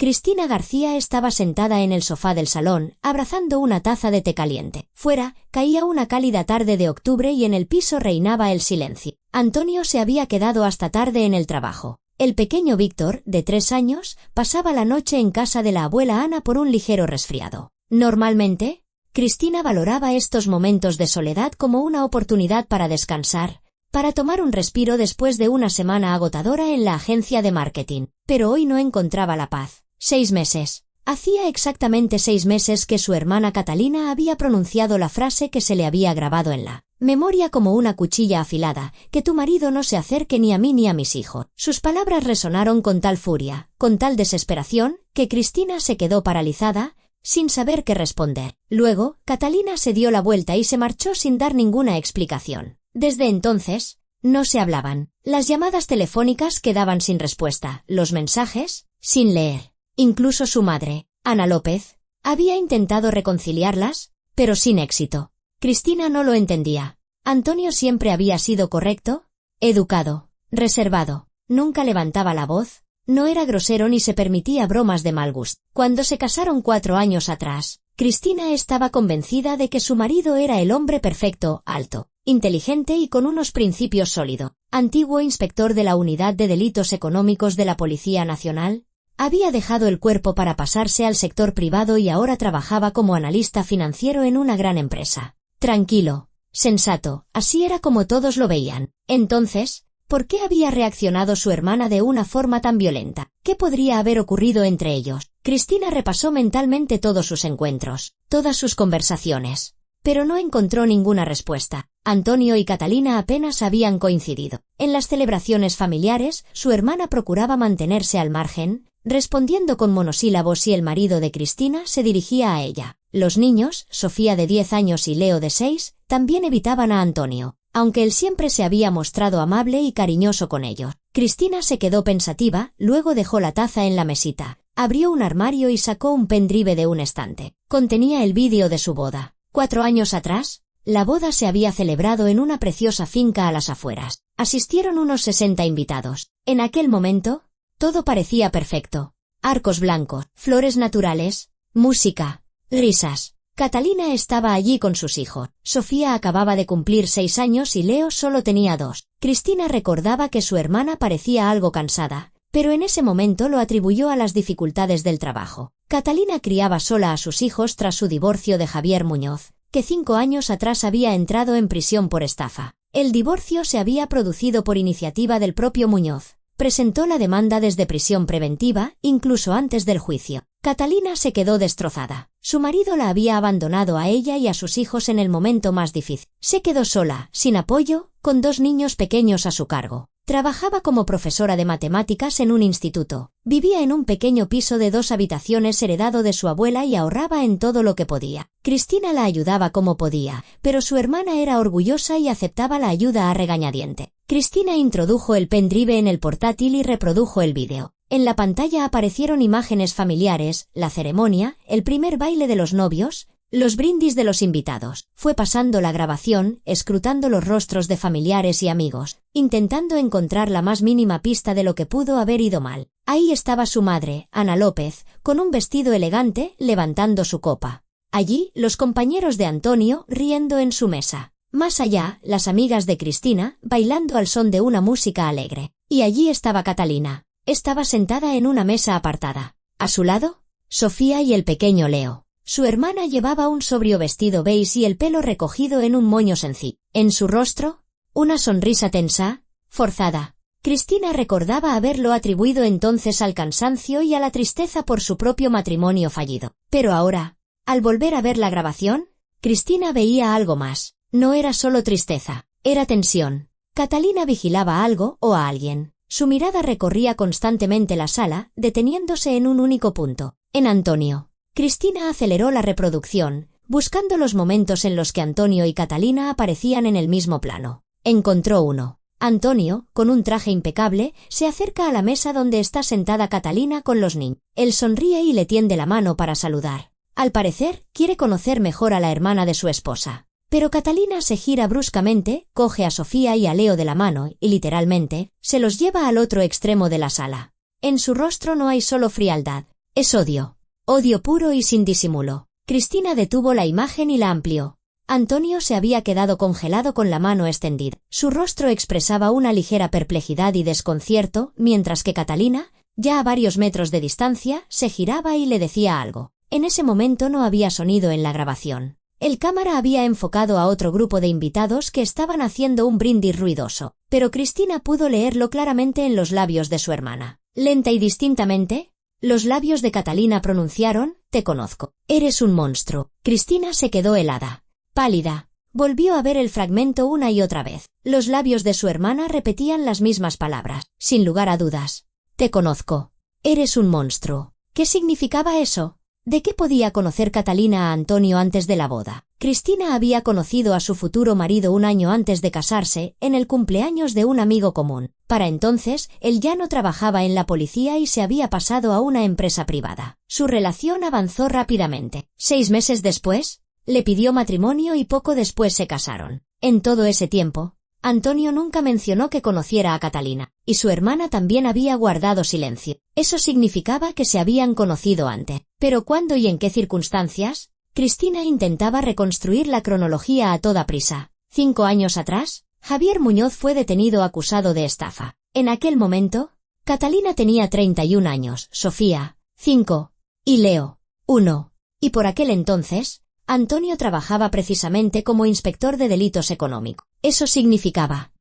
Cristina García estaba sentada en el sofá del salón, abrazando una taza de té caliente. Fuera, caía una cálida tarde de octubre y en el piso reinaba el silencio. Antonio se había quedado hasta tarde en el trabajo. El pequeño Víctor, de 3 años, pasaba la noche en casa de la abuela Ana por un ligero resfriado. Normalmente, Cristina valoraba estos momentos de soledad como una oportunidad para descansar, para tomar un respiro después de una semana agotadora en la agencia de marketing. Pero hoy no encontraba la paz. 6 meses. Hacía exactamente 6 meses que su hermana Catalina había pronunciado la frase que se le había grabado en la memoria como una cuchilla afilada: que tu marido no se acerque ni a mí ni a mis hijos. Sus palabras resonaron con tal furia, con tal desesperación, que Cristina se quedó paralizada, sin saber qué responder. Luego, Catalina se dio la vuelta y se marchó sin dar ninguna explicación. Desde entonces, no se hablaban. Las llamadas telefónicas quedaban sin respuesta, los mensajes, sin leer. Incluso su madre, Ana López, había intentado reconciliarlas, pero sin éxito. Cristina no lo entendía. Antonio siempre había sido correcto, educado, reservado, nunca levantaba la voz, no era grosero ni se permitía bromas de mal gusto. Cuando se casaron 4 años atrás, Cristina estaba convencida de que su marido era el hombre perfecto, alto, inteligente y con unos principios sólidos. Antiguo inspector de la Unidad de Delitos Económicos de la Policía Nacional, había dejado el cuerpo para pasarse al sector privado y ahora trabajaba como analista financiero en una gran empresa. Tranquilo, sensato, así era como todos lo veían. Entonces, ¿por qué había reaccionado su hermana de una forma tan violenta? ¿Qué podría haber ocurrido entre ellos? Cristina repasó mentalmente todos sus encuentros, todas sus conversaciones, pero no encontró ninguna respuesta. Antonio y Catalina apenas habían coincidido. En las celebraciones familiares, su hermana procuraba mantenerse al margen, respondiendo con monosílabos si el marido de Cristina se dirigía a ella. Los niños, Sofía de 10 años y Leo de 6, también evitaban a Antonio, aunque él siempre se había mostrado amable y cariñoso con ellos. Cristina se quedó pensativa, luego dejó la taza en la mesita, abrió un armario y sacó un pendrive de un estante. Contenía el vídeo de su boda. 4 años atrás, la boda se había celebrado en una preciosa finca a las afueras. Asistieron unos 60 invitados. En aquel momento, todo parecía perfecto. Arcos blancos, flores naturales, música, risas. Catalina estaba allí con sus hijos. Sofía acababa de cumplir 6 años y Leo solo tenía 2. Cristina recordaba que su hermana parecía algo cansada, pero en ese momento lo atribuyó a las dificultades del trabajo. Catalina criaba sola a sus hijos tras su divorcio de Javier Muñoz, que 5 años atrás había entrado en prisión por estafa. El divorcio se había producido por iniciativa del propio Muñoz. Presentó la demanda desde prisión preventiva, incluso antes del juicio. Catalina se quedó destrozada. Su marido la había abandonado a ella y a sus hijos en el momento más difícil. Se quedó sola, sin apoyo, con 2 niños pequeños a su cargo. Trabajaba como profesora de matemáticas en un instituto. Vivía en un pequeño piso de 2 habitaciones heredado de su abuela y ahorraba en todo lo que podía. Cristina la ayudaba como podía, pero su hermana era orgullosa y aceptaba la ayuda a regañadiente. Cristina introdujo el pendrive en el portátil y reprodujo el vídeo. En la pantalla aparecieron imágenes familiares, la ceremonia, el primer baile de los novios, los brindis de los invitados. Fue pasando la grabación, escrutando los rostros de familiares y amigos, intentando encontrar la más mínima pista de lo que pudo haber ido mal. Ahí estaba su madre, Ana López, con un vestido elegante, levantando su copa. Allí, los compañeros de Antonio, riendo en su mesa. Más allá, las amigas de Cristina, bailando al son de una música alegre. Y allí estaba Catalina. Estaba sentada en una mesa apartada. A su lado, Sofía y el pequeño Leo. Su hermana llevaba un sobrio vestido beige y el pelo recogido en un moño sencillo. En su rostro, una sonrisa tensa, forzada. Cristina recordaba haberlo atribuido entonces al cansancio y a la tristeza por su propio matrimonio fallido. Pero ahora, al volver a ver la grabación, Cristina veía algo más. No era solo tristeza, era tensión. Catalina vigilaba algo o a alguien. Su mirada recorría constantemente la sala, deteniéndose en un único punto, en Antonio. Cristina aceleró la reproducción, buscando los momentos en los que Antonio y Catalina aparecían en el mismo plano. Encontró uno. Antonio, con un traje impecable, se acerca a la mesa donde está sentada Catalina con los niños. Él sonríe y le tiende la mano para saludar. Al parecer, quiere conocer mejor a la hermana de su esposa. Pero Catalina se gira bruscamente, coge a Sofía y a Leo de la mano y, literalmente, se los lleva al otro extremo de la sala. En su rostro no hay solo frialdad, Es odio. Odio puro y sin disimulo. Cristina detuvo la imagen y la amplió. Antonio se había quedado congelado con la mano extendida. Su rostro expresaba una ligera perplejidad y desconcierto, mientras que Catalina, ya a varios metros de distancia, se giraba y le decía algo. En ese momento no había sonido en la grabación. El cámara había enfocado a otro grupo de invitados que estaban haciendo un brindis ruidoso, pero Cristina pudo leerlo claramente en los labios de su hermana. Lenta y distintamente, los labios de Catalina pronunciaron: «Te conozco. Eres un monstruo». Cristina se quedó helada, pálida. Volvió a ver el fragmento una y otra vez. Los labios de su hermana repetían las mismas palabras, sin lugar a dudas. «Te conozco. Eres un monstruo». ¿Qué significaba eso? ¿De qué podía conocer Catalina a Antonio antes de la boda? Cristina había conocido a su futuro marido un año antes de casarse, en el cumpleaños de un amigo común. Para entonces, él ya no trabajaba en la policía y se había pasado a una empresa privada. Su relación avanzó rápidamente. 6 meses después, le pidió matrimonio y poco después se casaron. En todo ese tiempo, Antonio nunca mencionó que conociera a Catalina, y su hermana también había guardado silencio. Eso significaba que se habían conocido antes. Pero ¿cuándo y en qué circunstancias? Cristina intentaba reconstruir la cronología a toda prisa. 5 años atrás, Javier Muñoz fue detenido acusado de estafa. En aquel momento, Catalina tenía 31 años, Sofía, 5, y Leo, 1. Y por aquel entonces, Antonio trabajaba precisamente como inspector de delitos económicos. Eso significaba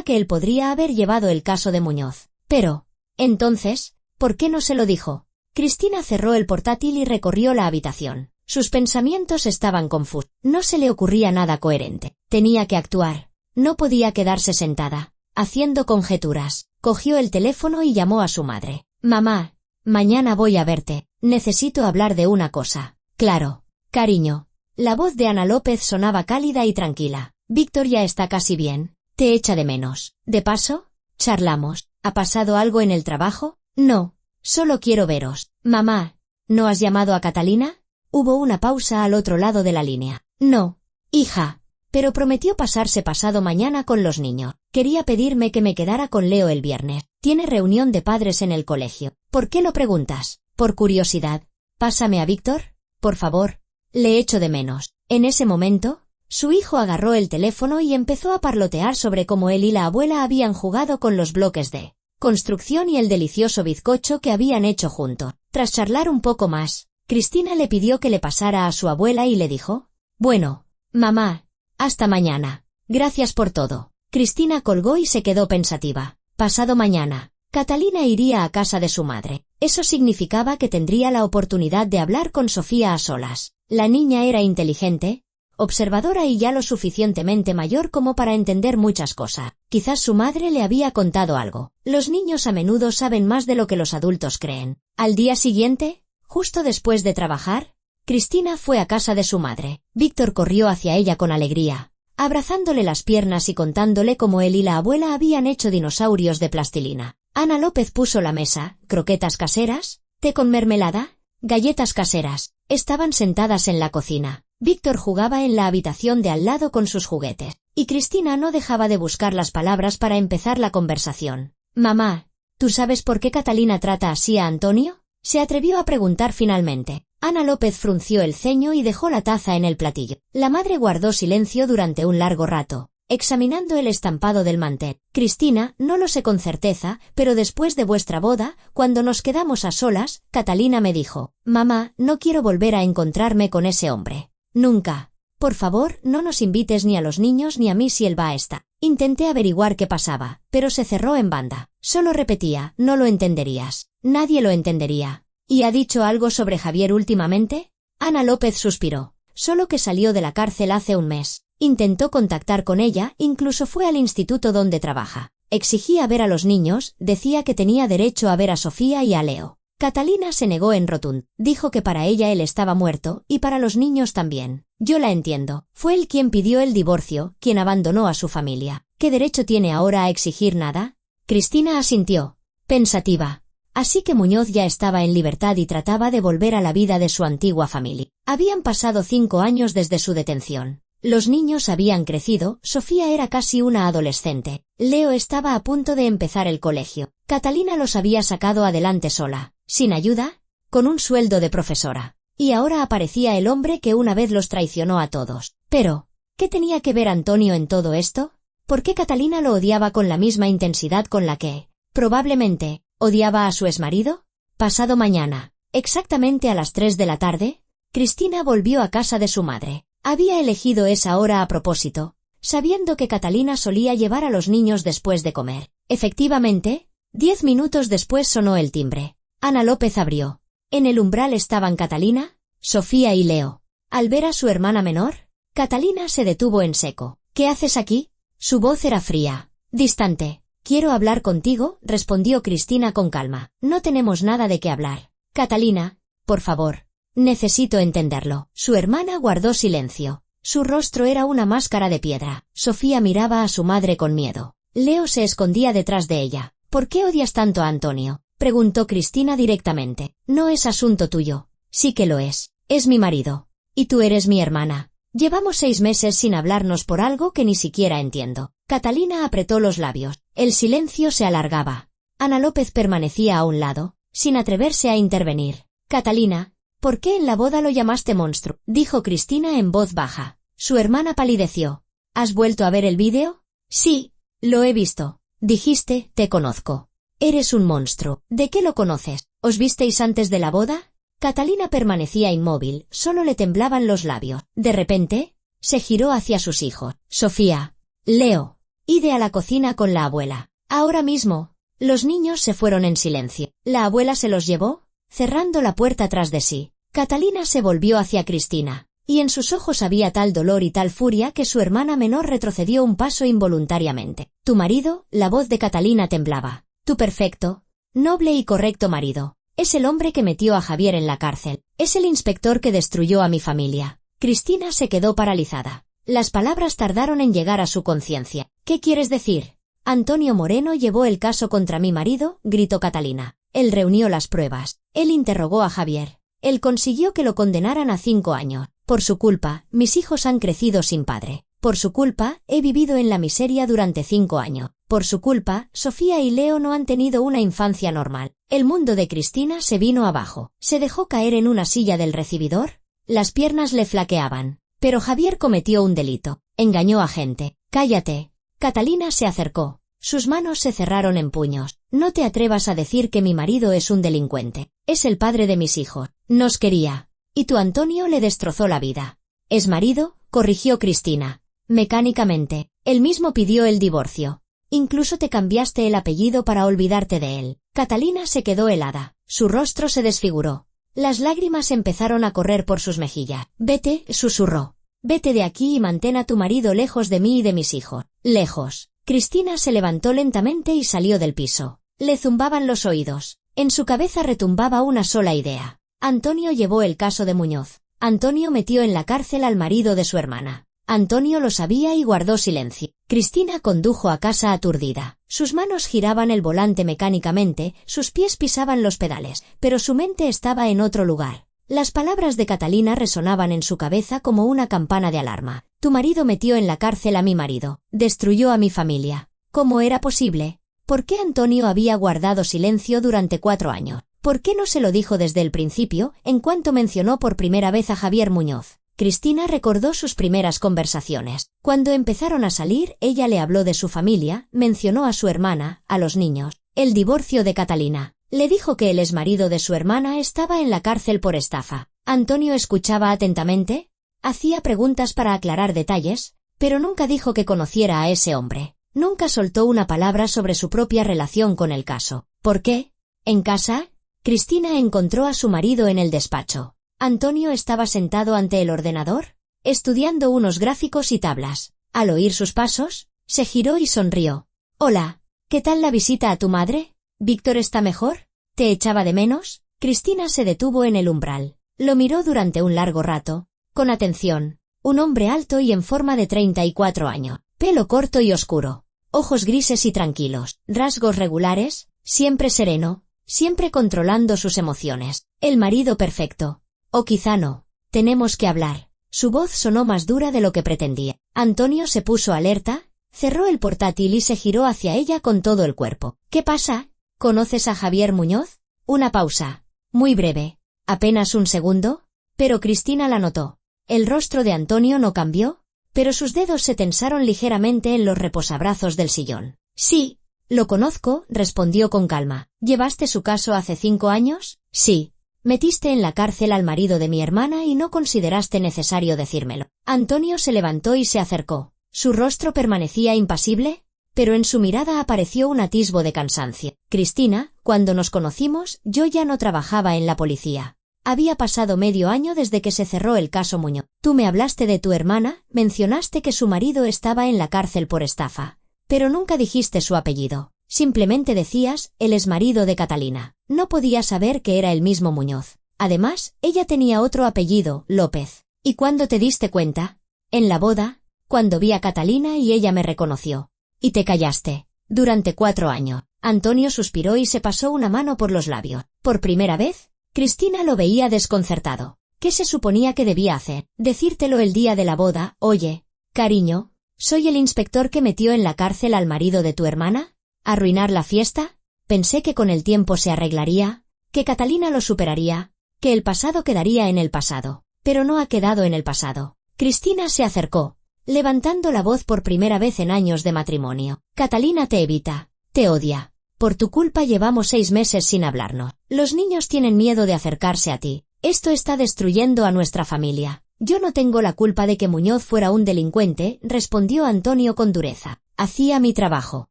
que él podría haber llevado el caso de Muñoz. Pero, entonces, ¿por qué no se lo dijo? Cristina cerró el portátil y recorrió la habitación. Sus pensamientos estaban confusos. No se le ocurría nada coherente. Tenía que actuar. No podía quedarse sentada, haciendo conjeturas. Cogió el teléfono y llamó a su madre. «Mamá, mañana voy a verte. Necesito hablar de una cosa». «Claro, cariño». La voz de Ana López sonaba cálida y tranquila. «Víctor ya está casi bien. Te echa de menos. De paso, charlamos. ¿Ha pasado algo en el trabajo?» «No, solo quiero veros». «Mamá, ¿no has llamado a Catalina?» Hubo una pausa al otro lado de la línea. «No, hija, pero prometió pasarse pasado mañana con los niños. Quería pedirme que me quedara con Leo el viernes. Tiene reunión de padres en el colegio. ¿Por qué lo preguntas?» «Por curiosidad. Pásame a Víctor, por favor. Le echo de menos». En ese momento, su hijo agarró el teléfono y empezó a parlotear sobre cómo él y la abuela habían jugado con los bloques de construcción y el delicioso bizcocho que habían hecho juntos. Tras charlar un poco más, Cristina le pidió que le pasara a su abuela y le dijo: «Bueno, mamá, hasta mañana. Gracias por todo». Cristina colgó y se quedó pensativa. Pasado mañana, Catalina iría a casa de su madre. Eso significaba que tendría la oportunidad de hablar con Sofía a solas. La niña era inteligente, observadora y ya lo suficientemente mayor como para entender muchas cosas. Quizás su madre le había contado algo. Los niños a menudo saben más de lo que los adultos creen. Al día siguiente, justo después de trabajar, Cristina fue a casa de su madre. Víctor corrió hacia ella con alegría, abrazándole las piernas y contándole cómo él y la abuela habían hecho dinosaurios de plastilina. Ana López puso la mesa: croquetas caseras, té con mermelada, galletas caseras. Estaban sentadas en la cocina. Víctor jugaba en la habitación de al lado con sus juguetes, y Cristina no dejaba de buscar las palabras para empezar la conversación. «Mamá, ¿tú sabes por qué Catalina trata así a Antonio?», se atrevió a preguntar finalmente. Ana López frunció el ceño y dejó la taza en el platillo. La madre guardó silencio durante un largo rato, examinando el estampado del mantel. «Cristina, no lo sé con certeza, pero después de vuestra boda, cuando nos quedamos a solas, Catalina me dijo: «Mamá, no quiero volver a encontrarme con ese hombre. Nunca. Por favor, no nos invites ni a los niños ni a mí si él va a estar». Intenté averiguar qué pasaba, pero se cerró en banda. Solo repetía: «No lo entenderías. Nadie lo entendería». «¿Y ha dicho algo sobre Javier últimamente?». Ana López suspiró. «Solo que salió de la cárcel hace un mes. Intentó contactar con ella, incluso fue al instituto donde trabaja. Exigía ver a los niños, decía que tenía derecho a ver a Sofía y a Leo». Catalina se negó en rotundo. Dijo que para ella él estaba muerto, y para los niños también. «Yo la entiendo. Fue él quien pidió el divorcio, quien abandonó a su familia. ¿Qué derecho tiene ahora a exigir nada?». Cristina asintió, pensativa. Así que Muñoz ya estaba en libertad y trataba de volver a la vida de su antigua familia. Habían pasado 5 años desde su detención. Los niños habían crecido, Sofía era casi una adolescente. Leo estaba a punto de empezar el colegio. Catalina los había sacado adelante sola, sin ayuda, con un sueldo de profesora. Y ahora aparecía el hombre que una vez los traicionó a todos. Pero, ¿qué tenía que ver Antonio en todo esto? ¿Por qué Catalina lo odiaba con la misma intensidad con la que, probablemente, odiaba a su exmarido? Pasado mañana, exactamente a las 3 de la tarde, Cristina volvió a casa de su madre. Había elegido esa hora a propósito, sabiendo que Catalina solía llevar a los niños después de comer. Efectivamente, 10 minutos después sonó el timbre. Ana López abrió. En el umbral estaban Catalina, Sofía y Leo. Al ver a su hermana menor, Catalina se detuvo en seco. ¿Qué haces aquí? Su voz era fría, distante. Quiero hablar contigo, respondió Cristina con calma. No tenemos nada de qué hablar. Catalina, por favor. Necesito entenderlo. Su hermana guardó silencio. Su rostro era una máscara de piedra. Sofía miraba a su madre con miedo. Leo se escondía detrás de ella. ¿Por qué odias tanto a Antonio?, preguntó Cristina directamente. No es asunto tuyo. Sí que lo es. Es mi marido. Y tú eres mi hermana. Llevamos 6 meses sin hablarnos por algo que ni siquiera entiendo. Catalina apretó los labios. El silencio se alargaba. Ana López permanecía a un lado, sin atreverse a intervenir. Catalina, ¿por qué en la boda lo llamaste monstruo?, dijo Cristina en voz baja. Su hermana palideció. ¿Has vuelto a ver el vídeo? Sí, lo he visto. Dijiste, te conozco. Eres un monstruo. ¿De qué lo conoces? ¿Os visteis antes de la boda? Catalina permanecía inmóvil, solo le temblaban los labios. De repente, se giró hacia sus hijos. Sofía, Leo, ide a la cocina con la abuela. Ahora mismo. Los niños se fueron en silencio. La abuela se los llevó, cerrando la puerta tras de sí. Catalina se volvió hacia Cristina, y en sus ojos había tal dolor y tal furia que su hermana menor retrocedió un paso involuntariamente. Tu marido, la voz de Catalina temblaba. Tu perfecto, noble y correcto marido. Es el hombre que metió a Javier en la cárcel. Es el inspector que destruyó a mi familia. Cristina se quedó paralizada. Las palabras tardaron en llegar a su conciencia. ¿Qué quieres decir? Antonio Moreno llevó el caso contra mi marido, gritó Catalina. Él reunió las pruebas. Él interrogó a Javier. Él consiguió que lo condenaran a 5 años. Por su culpa, mis hijos han crecido sin padre. Por su culpa, he vivido en la miseria durante 5 años. Por su culpa, Sofía y Leo no han tenido una infancia normal. El mundo de Cristina se vino abajo. Se dejó caer en una silla del recibidor. Las piernas le flaqueaban. Pero Javier cometió un delito. Engañó a gente. Cállate. Catalina se acercó. Sus manos se cerraron en puños. No te atrevas a decir que mi marido es un delincuente. Es el padre de mis hijos. Nos quería. Y tu Antonio le destrozó la vida. ¿Es marido?, corrigió Cristina. Mecánicamente. Él mismo pidió el divorcio. Incluso te cambiaste el apellido para olvidarte de él. Catalina se quedó helada. Su rostro se desfiguró. Las lágrimas empezaron a correr por sus mejillas. Vete, susurró. Vete de aquí y mantén a tu marido lejos de mí y de mis hijos. Lejos. Cristina se levantó lentamente y salió del piso. Le zumbaban los oídos. En su cabeza retumbaba una sola idea. Antonio llevó el caso de Muñoz. Antonio metió en la cárcel al marido de su hermana. Antonio lo sabía y guardó silencio. Cristina condujo a casa aturdida. Sus manos giraban el volante mecánicamente, sus pies pisaban los pedales, pero su mente estaba en otro lugar. Las palabras de Catalina resonaban en su cabeza como una campana de alarma. Tu marido metió en la cárcel a mi marido. Destruyó a mi familia. ¿Cómo era posible? ¿Por qué Antonio había guardado silencio durante 4 años? ¿Por qué no se lo dijo desde el principio, en cuanto mencionó por primera vez a Javier Muñoz? Cristina recordó sus primeras conversaciones. Cuando empezaron a salir, ella le habló de su familia, mencionó a su hermana, a los niños, el divorcio de Catalina. Le dijo que el exmarido de su hermana estaba en la cárcel por estafa. Antonio escuchaba atentamente, hacía preguntas para aclarar detalles, pero nunca dijo que conociera a ese hombre. Nunca soltó una palabra sobre su propia relación con el caso. ¿Por qué? En casa, Cristina encontró a su marido en el despacho. Antonio estaba sentado ante el ordenador, estudiando unos gráficos y tablas. Al oír sus pasos, se giró y sonrió. Hola, ¿qué tal la visita a tu madre? ¿Víctor está mejor? ¿Te echaba de menos? Cristina se detuvo en el umbral. Lo miró durante un largo rato, con atención. Un hombre alto y en forma de 34 años, pelo corto y oscuro, ojos grises y tranquilos, rasgos regulares, siempre sereno, siempre controlando sus emociones. El marido perfecto. O quizá no. Tenemos que hablar. Su voz sonó más dura de lo que pretendía. Antonio se puso alerta, cerró el portátil y se giró hacia ella con todo el cuerpo. ¿Qué pasa? ¿Conoces a Javier Muñoz? Una pausa. Muy breve. ¿Apenas un segundo? Pero Cristina la notó. El rostro de Antonio no cambió, pero sus dedos se tensaron ligeramente en los reposabrazos del sillón. Sí, lo conozco, respondió con calma. ¿Llevaste su caso hace 5 años? Sí. Metiste en la cárcel al marido de mi hermana y no consideraste necesario decírmelo. Antonio se levantó y se acercó. Su rostro permanecía impasible, pero en su mirada apareció un atisbo de cansancio. Cristina, cuando nos conocimos, yo ya no trabajaba en la policía. Había pasado medio año desde que se cerró el caso Muñoz. Tú me hablaste de tu hermana, mencionaste que su marido estaba en la cárcel por estafa, pero nunca dijiste su apellido. Simplemente decías, el exmarido de Catalina. No podía saber que era el mismo Muñoz. Además, ella tenía otro apellido, López. ¿Y cuándo te diste cuenta? En la boda, cuando vi a Catalina y ella me reconoció. Y te callaste. Durante 4 años. Antonio suspiró y se pasó una mano por los labios. Por primera vez, Cristina lo veía desconcertado. ¿Qué se suponía que debía hacer? Decírtelo el día de la boda. Oye, cariño, ¿soy el inspector que metió en la cárcel al marido de tu hermana? ¿Arruinar la fiesta? Pensé que con el tiempo se arreglaría, que Catalina lo superaría, que el pasado quedaría en el pasado. Pero no ha quedado en el pasado. Cristina se acercó, levantando la voz por primera vez en años de matrimonio. Catalina te evita, te odia. Por tu culpa llevamos 6 meses sin hablarnos. Los niños tienen miedo de acercarse a ti. Esto está destruyendo a nuestra familia. Yo no tengo la culpa de que Muñoz fuera un delincuente, respondió Antonio con dureza. Hacía mi trabajo.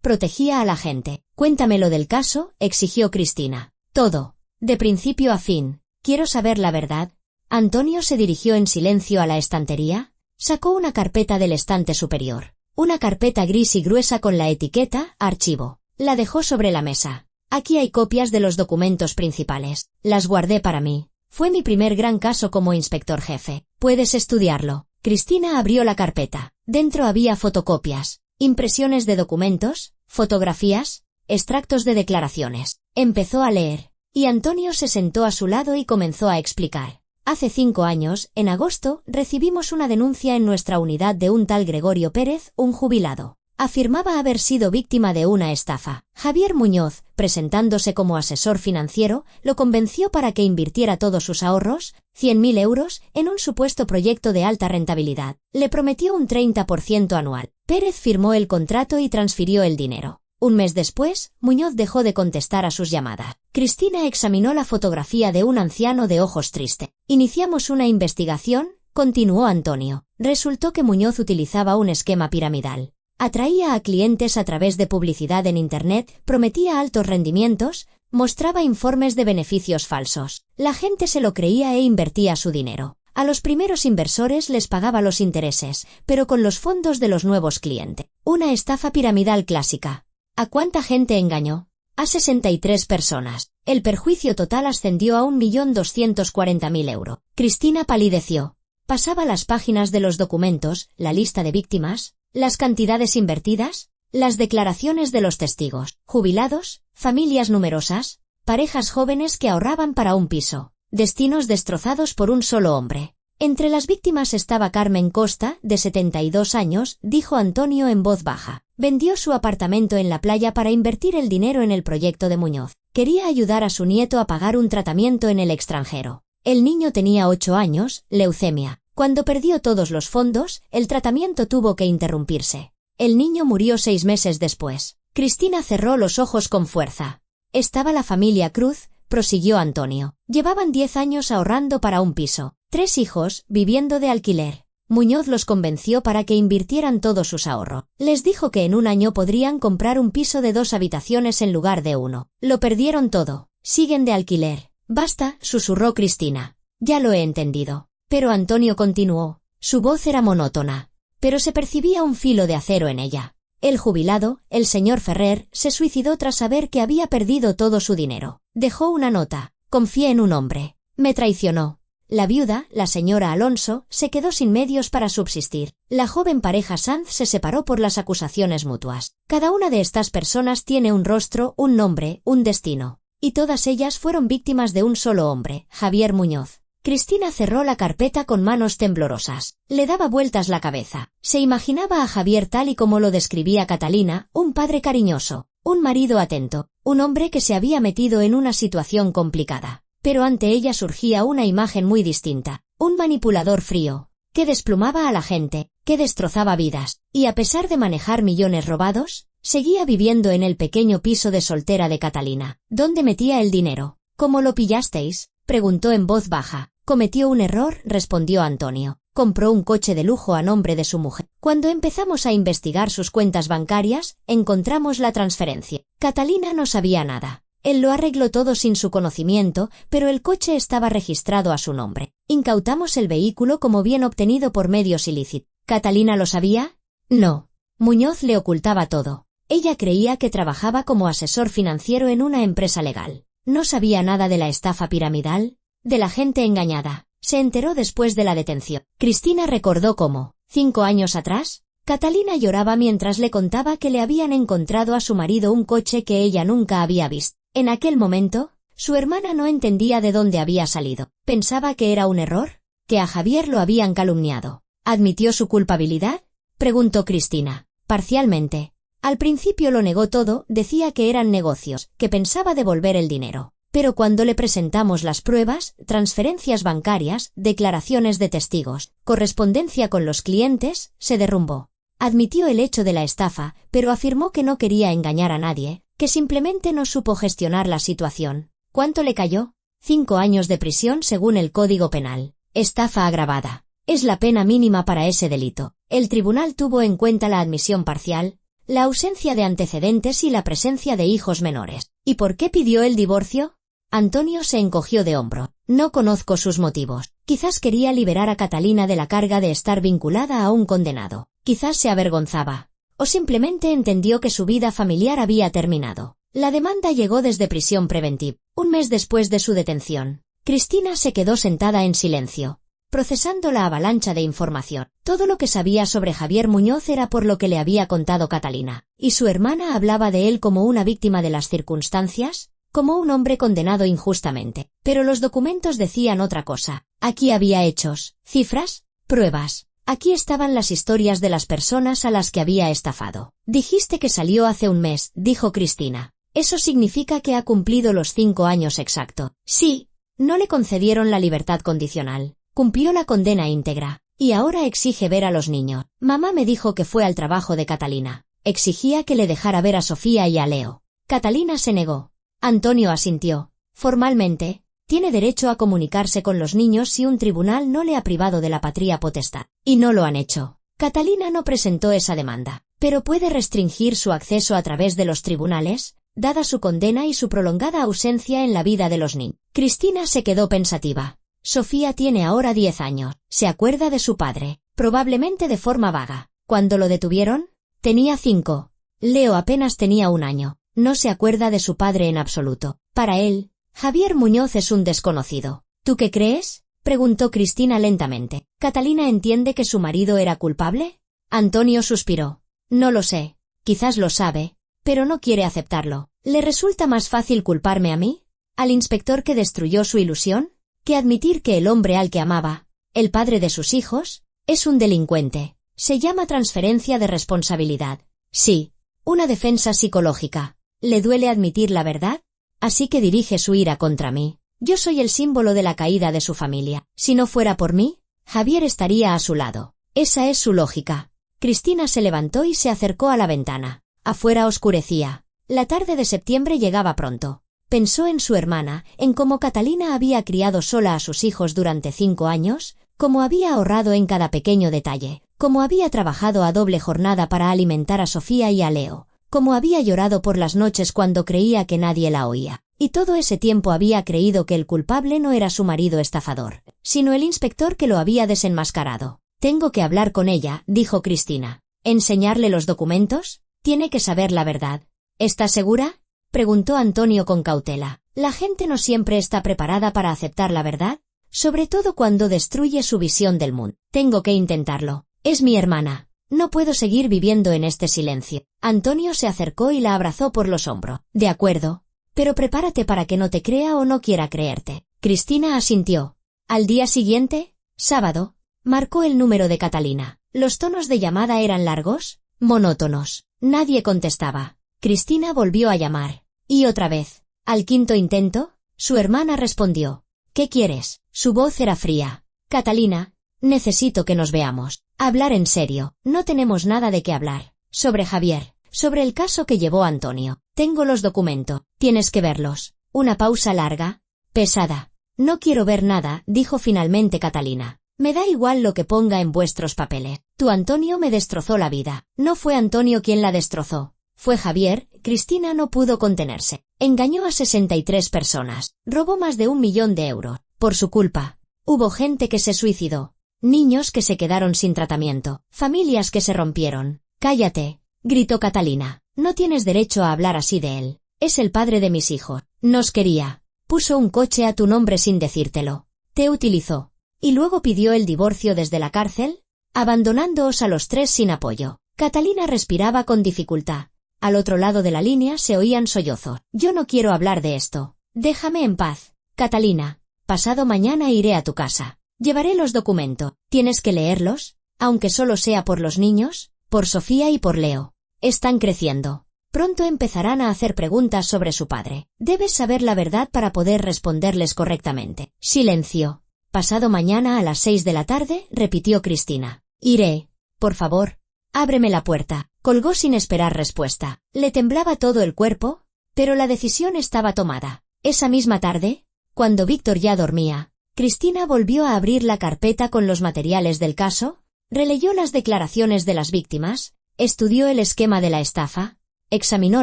Protegía a la gente. Cuéntamelo del caso, exigió Cristina. Todo. De principio a fin. Quiero saber la verdad. Antonio se dirigió en silencio a la estantería. Sacó una carpeta del estante superior. Una carpeta gris y gruesa con la etiqueta, archivo. La dejó sobre la mesa. Aquí hay copias de los documentos principales. Las guardé para mí. Fue mi primer gran caso como inspector jefe. Puedes estudiarlo. Cristina abrió la carpeta. Dentro había fotocopias, impresiones de documentos, fotografías, extractos de declaraciones. Empezó a leer, y Antonio se sentó a su lado y comenzó a explicar. Hace 5 años, en agosto, recibimos una denuncia en nuestra unidad de un tal Gregorio Pérez, un jubilado. Afirmaba haber sido víctima de una estafa. Javier Muñoz, presentándose como asesor financiero, lo convenció para que invirtiera todos sus ahorros, 100.000 euros, en un supuesto proyecto de alta rentabilidad. Le prometió un 30% anual. Pérez firmó el contrato y transfirió el dinero. Un mes después, Muñoz dejó de contestar a sus llamadas. Cristina examinó la fotografía de un anciano de ojos tristes. Iniciamos una investigación, continuó Antonio. Resultó que Muñoz utilizaba un esquema piramidal. Atraía a clientes a través de publicidad en Internet, prometía altos rendimientos, mostraba informes de beneficios falsos. La gente se lo creía e invertía su dinero. A los primeros inversores les pagaba los intereses, pero con los fondos de los nuevos clientes. Una estafa piramidal clásica. ¿A cuánta gente engañó? A 63 personas. El perjuicio total ascendió a 1.240.000 euros. Cristina palideció. Pasaba las páginas de los documentos, la lista de víctimas, las cantidades invertidas, las declaraciones de los testigos, jubilados, familias numerosas, parejas jóvenes que ahorraban para un piso, destinos destrozados por un solo hombre. Entre las víctimas estaba Carmen Costa, de 72 años, dijo Antonio en voz baja. Vendió su apartamento en la playa para invertir el dinero en el proyecto de Muñoz. Quería ayudar a su nieto a pagar un tratamiento en el extranjero. El niño tenía 8 años, leucemia. Cuando perdió todos los fondos, el tratamiento tuvo que interrumpirse. El niño murió 6 meses después. Cristina cerró los ojos con fuerza. Estaba la familia Cruz, prosiguió Antonio. Llevaban 10 años ahorrando para un piso. 3 hijos, viviendo de alquiler. Muñoz los convenció para que invirtieran todos sus ahorros. Les dijo que en un año podrían comprar un piso de 2 habitaciones en lugar de 1. Lo perdieron todo. Siguen de alquiler. Basta, susurró Cristina. Ya lo he entendido. Pero Antonio continuó. Su voz era monótona, pero se percibía un filo de acero en ella. El jubilado, el señor Ferrer, se suicidó tras saber que había perdido todo su dinero. Dejó una nota. Confié en un hombre. Me traicionó. La viuda, la señora Alonso, se quedó sin medios para subsistir. La joven pareja Sanz se separó por las acusaciones mutuas. Cada una de estas personas tiene un rostro, un nombre, un destino. Y todas ellas fueron víctimas de un solo hombre, Javier Muñoz. Cristina cerró la carpeta con manos temblorosas. Le daba vueltas la cabeza. Se imaginaba a Javier tal y como lo describía Catalina, un padre cariñoso, un marido atento, un hombre que se había metido en una situación complicada. pero ante ella surgía una imagen muy distinta, un manipulador frío, que desplumaba a la gente, que destrozaba vidas, y a pesar de manejar millones robados, seguía viviendo en el pequeño piso de soltera de Catalina. ¿Dónde metía el dinero? ¿Cómo lo pillasteis?, preguntó en voz baja. Cometió un error, respondió Antonio. Compró un coche de lujo a nombre de su mujer. Cuando empezamos a investigar sus cuentas bancarias, encontramos la transferencia. Catalina no sabía nada. Él lo arregló todo sin su conocimiento, pero el coche estaba registrado a su nombre. Incautamos el vehículo como bien obtenido por medios ilícitos. ¿Catalina lo sabía? No. Muñoz le ocultaba todo. Ella creía que trabajaba como asesor financiero en una empresa legal. No sabía nada de la estafa piramidal, de la gente engañada. Se enteró después de la detención. Cristina recordó cómo, 5 años atrás, Catalina lloraba mientras le contaba que le habían encontrado a su marido un coche que ella nunca había visto. En aquel momento, su hermana no entendía de dónde había salido. Pensaba que era un error, que a Javier lo habían calumniado. ¿Admitió su culpabilidad?, preguntó Cristina. Parcialmente. Al principio lo negó todo, decía que eran negocios, que pensaba devolver el dinero. Pero cuando le presentamos las pruebas, transferencias bancarias, declaraciones de testigos, correspondencia con los clientes, se derrumbó. Admitió el hecho de la estafa, pero afirmó que no quería engañar a nadie, que simplemente no supo gestionar la situación. ¿Cuánto le cayó? 5 años de prisión según el Código Penal. Estafa agravada. Es la pena mínima para ese delito. El tribunal tuvo en cuenta la admisión parcial, la ausencia de antecedentes y la presencia de hijos menores. ¿Y por qué pidió el divorcio? Antonio se encogió de hombro. No conozco sus motivos. Quizás quería liberar a Catalina de la carga de estar vinculada a un condenado. Quizás se avergonzaba. O simplemente entendió que su vida familiar había terminado. La demanda llegó desde prisión preventiva. Un mes después de su detención, Cristina se quedó sentada en silencio, procesando la avalancha de información. Todo lo que sabía sobre Javier Muñoz era por lo que le había contado Catalina, y su hermana hablaba de él como una víctima de las circunstancias, como un hombre condenado injustamente. Pero los documentos decían otra cosa. Aquí había hechos, cifras, pruebas. Aquí estaban las historias de las personas a las que había estafado. Dijiste que salió hace un mes, dijo Cristina. Eso significa que ha cumplido los 5 años exacto. Sí, no le concedieron la libertad condicional. Cumplió la condena íntegra. Y ahora exige ver a los niños. Mamá me dijo que fue al trabajo de Catalina. Exigía que le dejara ver a Sofía y a Leo. Catalina se negó. Antonio asintió. Formalmente, tiene derecho a comunicarse con los niños si un tribunal no le ha privado de la patria potestad. Y no lo han hecho. Catalina no presentó esa demanda. Pero puede restringir su acceso a través de los tribunales, dada su condena y su prolongada ausencia en la vida de los niños. Cristina se quedó pensativa. Sofía tiene ahora 10 años. Se acuerda de su padre, probablemente de forma vaga. ¿Cuándo lo detuvieron? Tenía 5. Leo apenas tenía 1 año. No se acuerda de su padre en absoluto. Para él, Javier Muñoz es un desconocido. ¿Tú qué crees?, preguntó Cristina lentamente. ¿Catalina entiende que su marido era culpable? Antonio suspiró. No lo sé. Quizás lo sabe, pero no quiere aceptarlo. ¿Le resulta más fácil culparme a mí, al inspector que destruyó su ilusión, que admitir que el hombre al que amaba, el padre de sus hijos, es un delincuente? Se llama transferencia de responsabilidad. Sí, una defensa psicológica. ¿Le duele admitir la verdad? Así que dirige su ira contra mí. Yo soy el símbolo de la caída de su familia. Si no fuera por mí, Javier estaría a su lado. Esa es su lógica. Cristina se levantó y se acercó a la ventana. Afuera oscurecía. La tarde de septiembre llegaba pronto. Pensó en su hermana, en cómo Catalina había criado sola a sus hijos durante 5 años, cómo había ahorrado en cada pequeño detalle, cómo había trabajado a doble jornada para alimentar a Sofía y a Leo, cómo había llorado por las noches cuando creía que nadie la oía. Y todo ese tiempo había creído que el culpable no era su marido estafador, sino el inspector que lo había desenmascarado. Tengo que hablar con ella, dijo Cristina. ¿Enseñarle los documentos? Tiene que saber la verdad. ¿Estás segura?, preguntó Antonio con cautela. La gente no siempre está preparada para aceptar la verdad, sobre todo cuando destruye su visión del mundo. Tengo que intentarlo. Es mi hermana. No puedo seguir viviendo en este silencio. Antonio se acercó y la abrazó por los hombros. De acuerdo. Pero prepárate para que no te crea o no quiera creerte. Cristina asintió. Al día siguiente, sábado, marcó el número de Catalina. Los tonos de llamada eran largos, monótonos. Nadie contestaba. Cristina volvió a llamar. Y otra vez. Al quinto intento, Su hermana respondió. ¿Qué quieres? Su voz era fría. Catalina, necesito que nos veamos. Hablar en serio. No tenemos nada de qué hablar. Sobre Javier. Sobre el caso que llevó Antonio. Tengo los documentos. Tienes que verlos. Una pausa larga. Pesada. No quiero ver nada, dijo finalmente Catalina. Me da igual lo que ponga en vuestros papeles. Tu Antonio me destrozó la vida. No fue Antonio quien la destrozó. Fue Javier. Cristina no pudo contenerse. Engañó a 63 personas. Robó más de 1 millón de euros. Por su culpa. Hubo gente que se suicidó. Niños que se quedaron sin tratamiento. Familias que se rompieron. Cállate, gritó Catalina. No tienes derecho a hablar así de él. Es el padre de mis hijos. Nos quería. Puso un coche a tu nombre sin decírtelo. Te utilizó. Y luego pidió el divorcio desde la cárcel, abandonándoos a los 3 sin apoyo. Catalina respiraba con dificultad. Al otro lado de la línea se oían sollozos. Yo no quiero hablar de esto. Déjame en paz. Catalina, pasado mañana iré a tu casa. Llevaré los documentos. ¿Tienes que leerlos? Aunque solo sea por los niños, por Sofía y por Leo. Están creciendo. Pronto empezarán a hacer preguntas sobre su padre. Debes saber la verdad para poder responderles correctamente. Silencio. Pasado mañana a las 6 de la tarde, repitió Cristina. Iré. Por favor, ábreme la puerta. Colgó sin esperar respuesta. Le temblaba todo el cuerpo, pero la decisión estaba tomada. Esa misma tarde, cuando Víctor ya dormía, Cristina volvió a abrir la carpeta con los materiales del caso, releyó las declaraciones de las víctimas, estudió el esquema de la estafa, examinó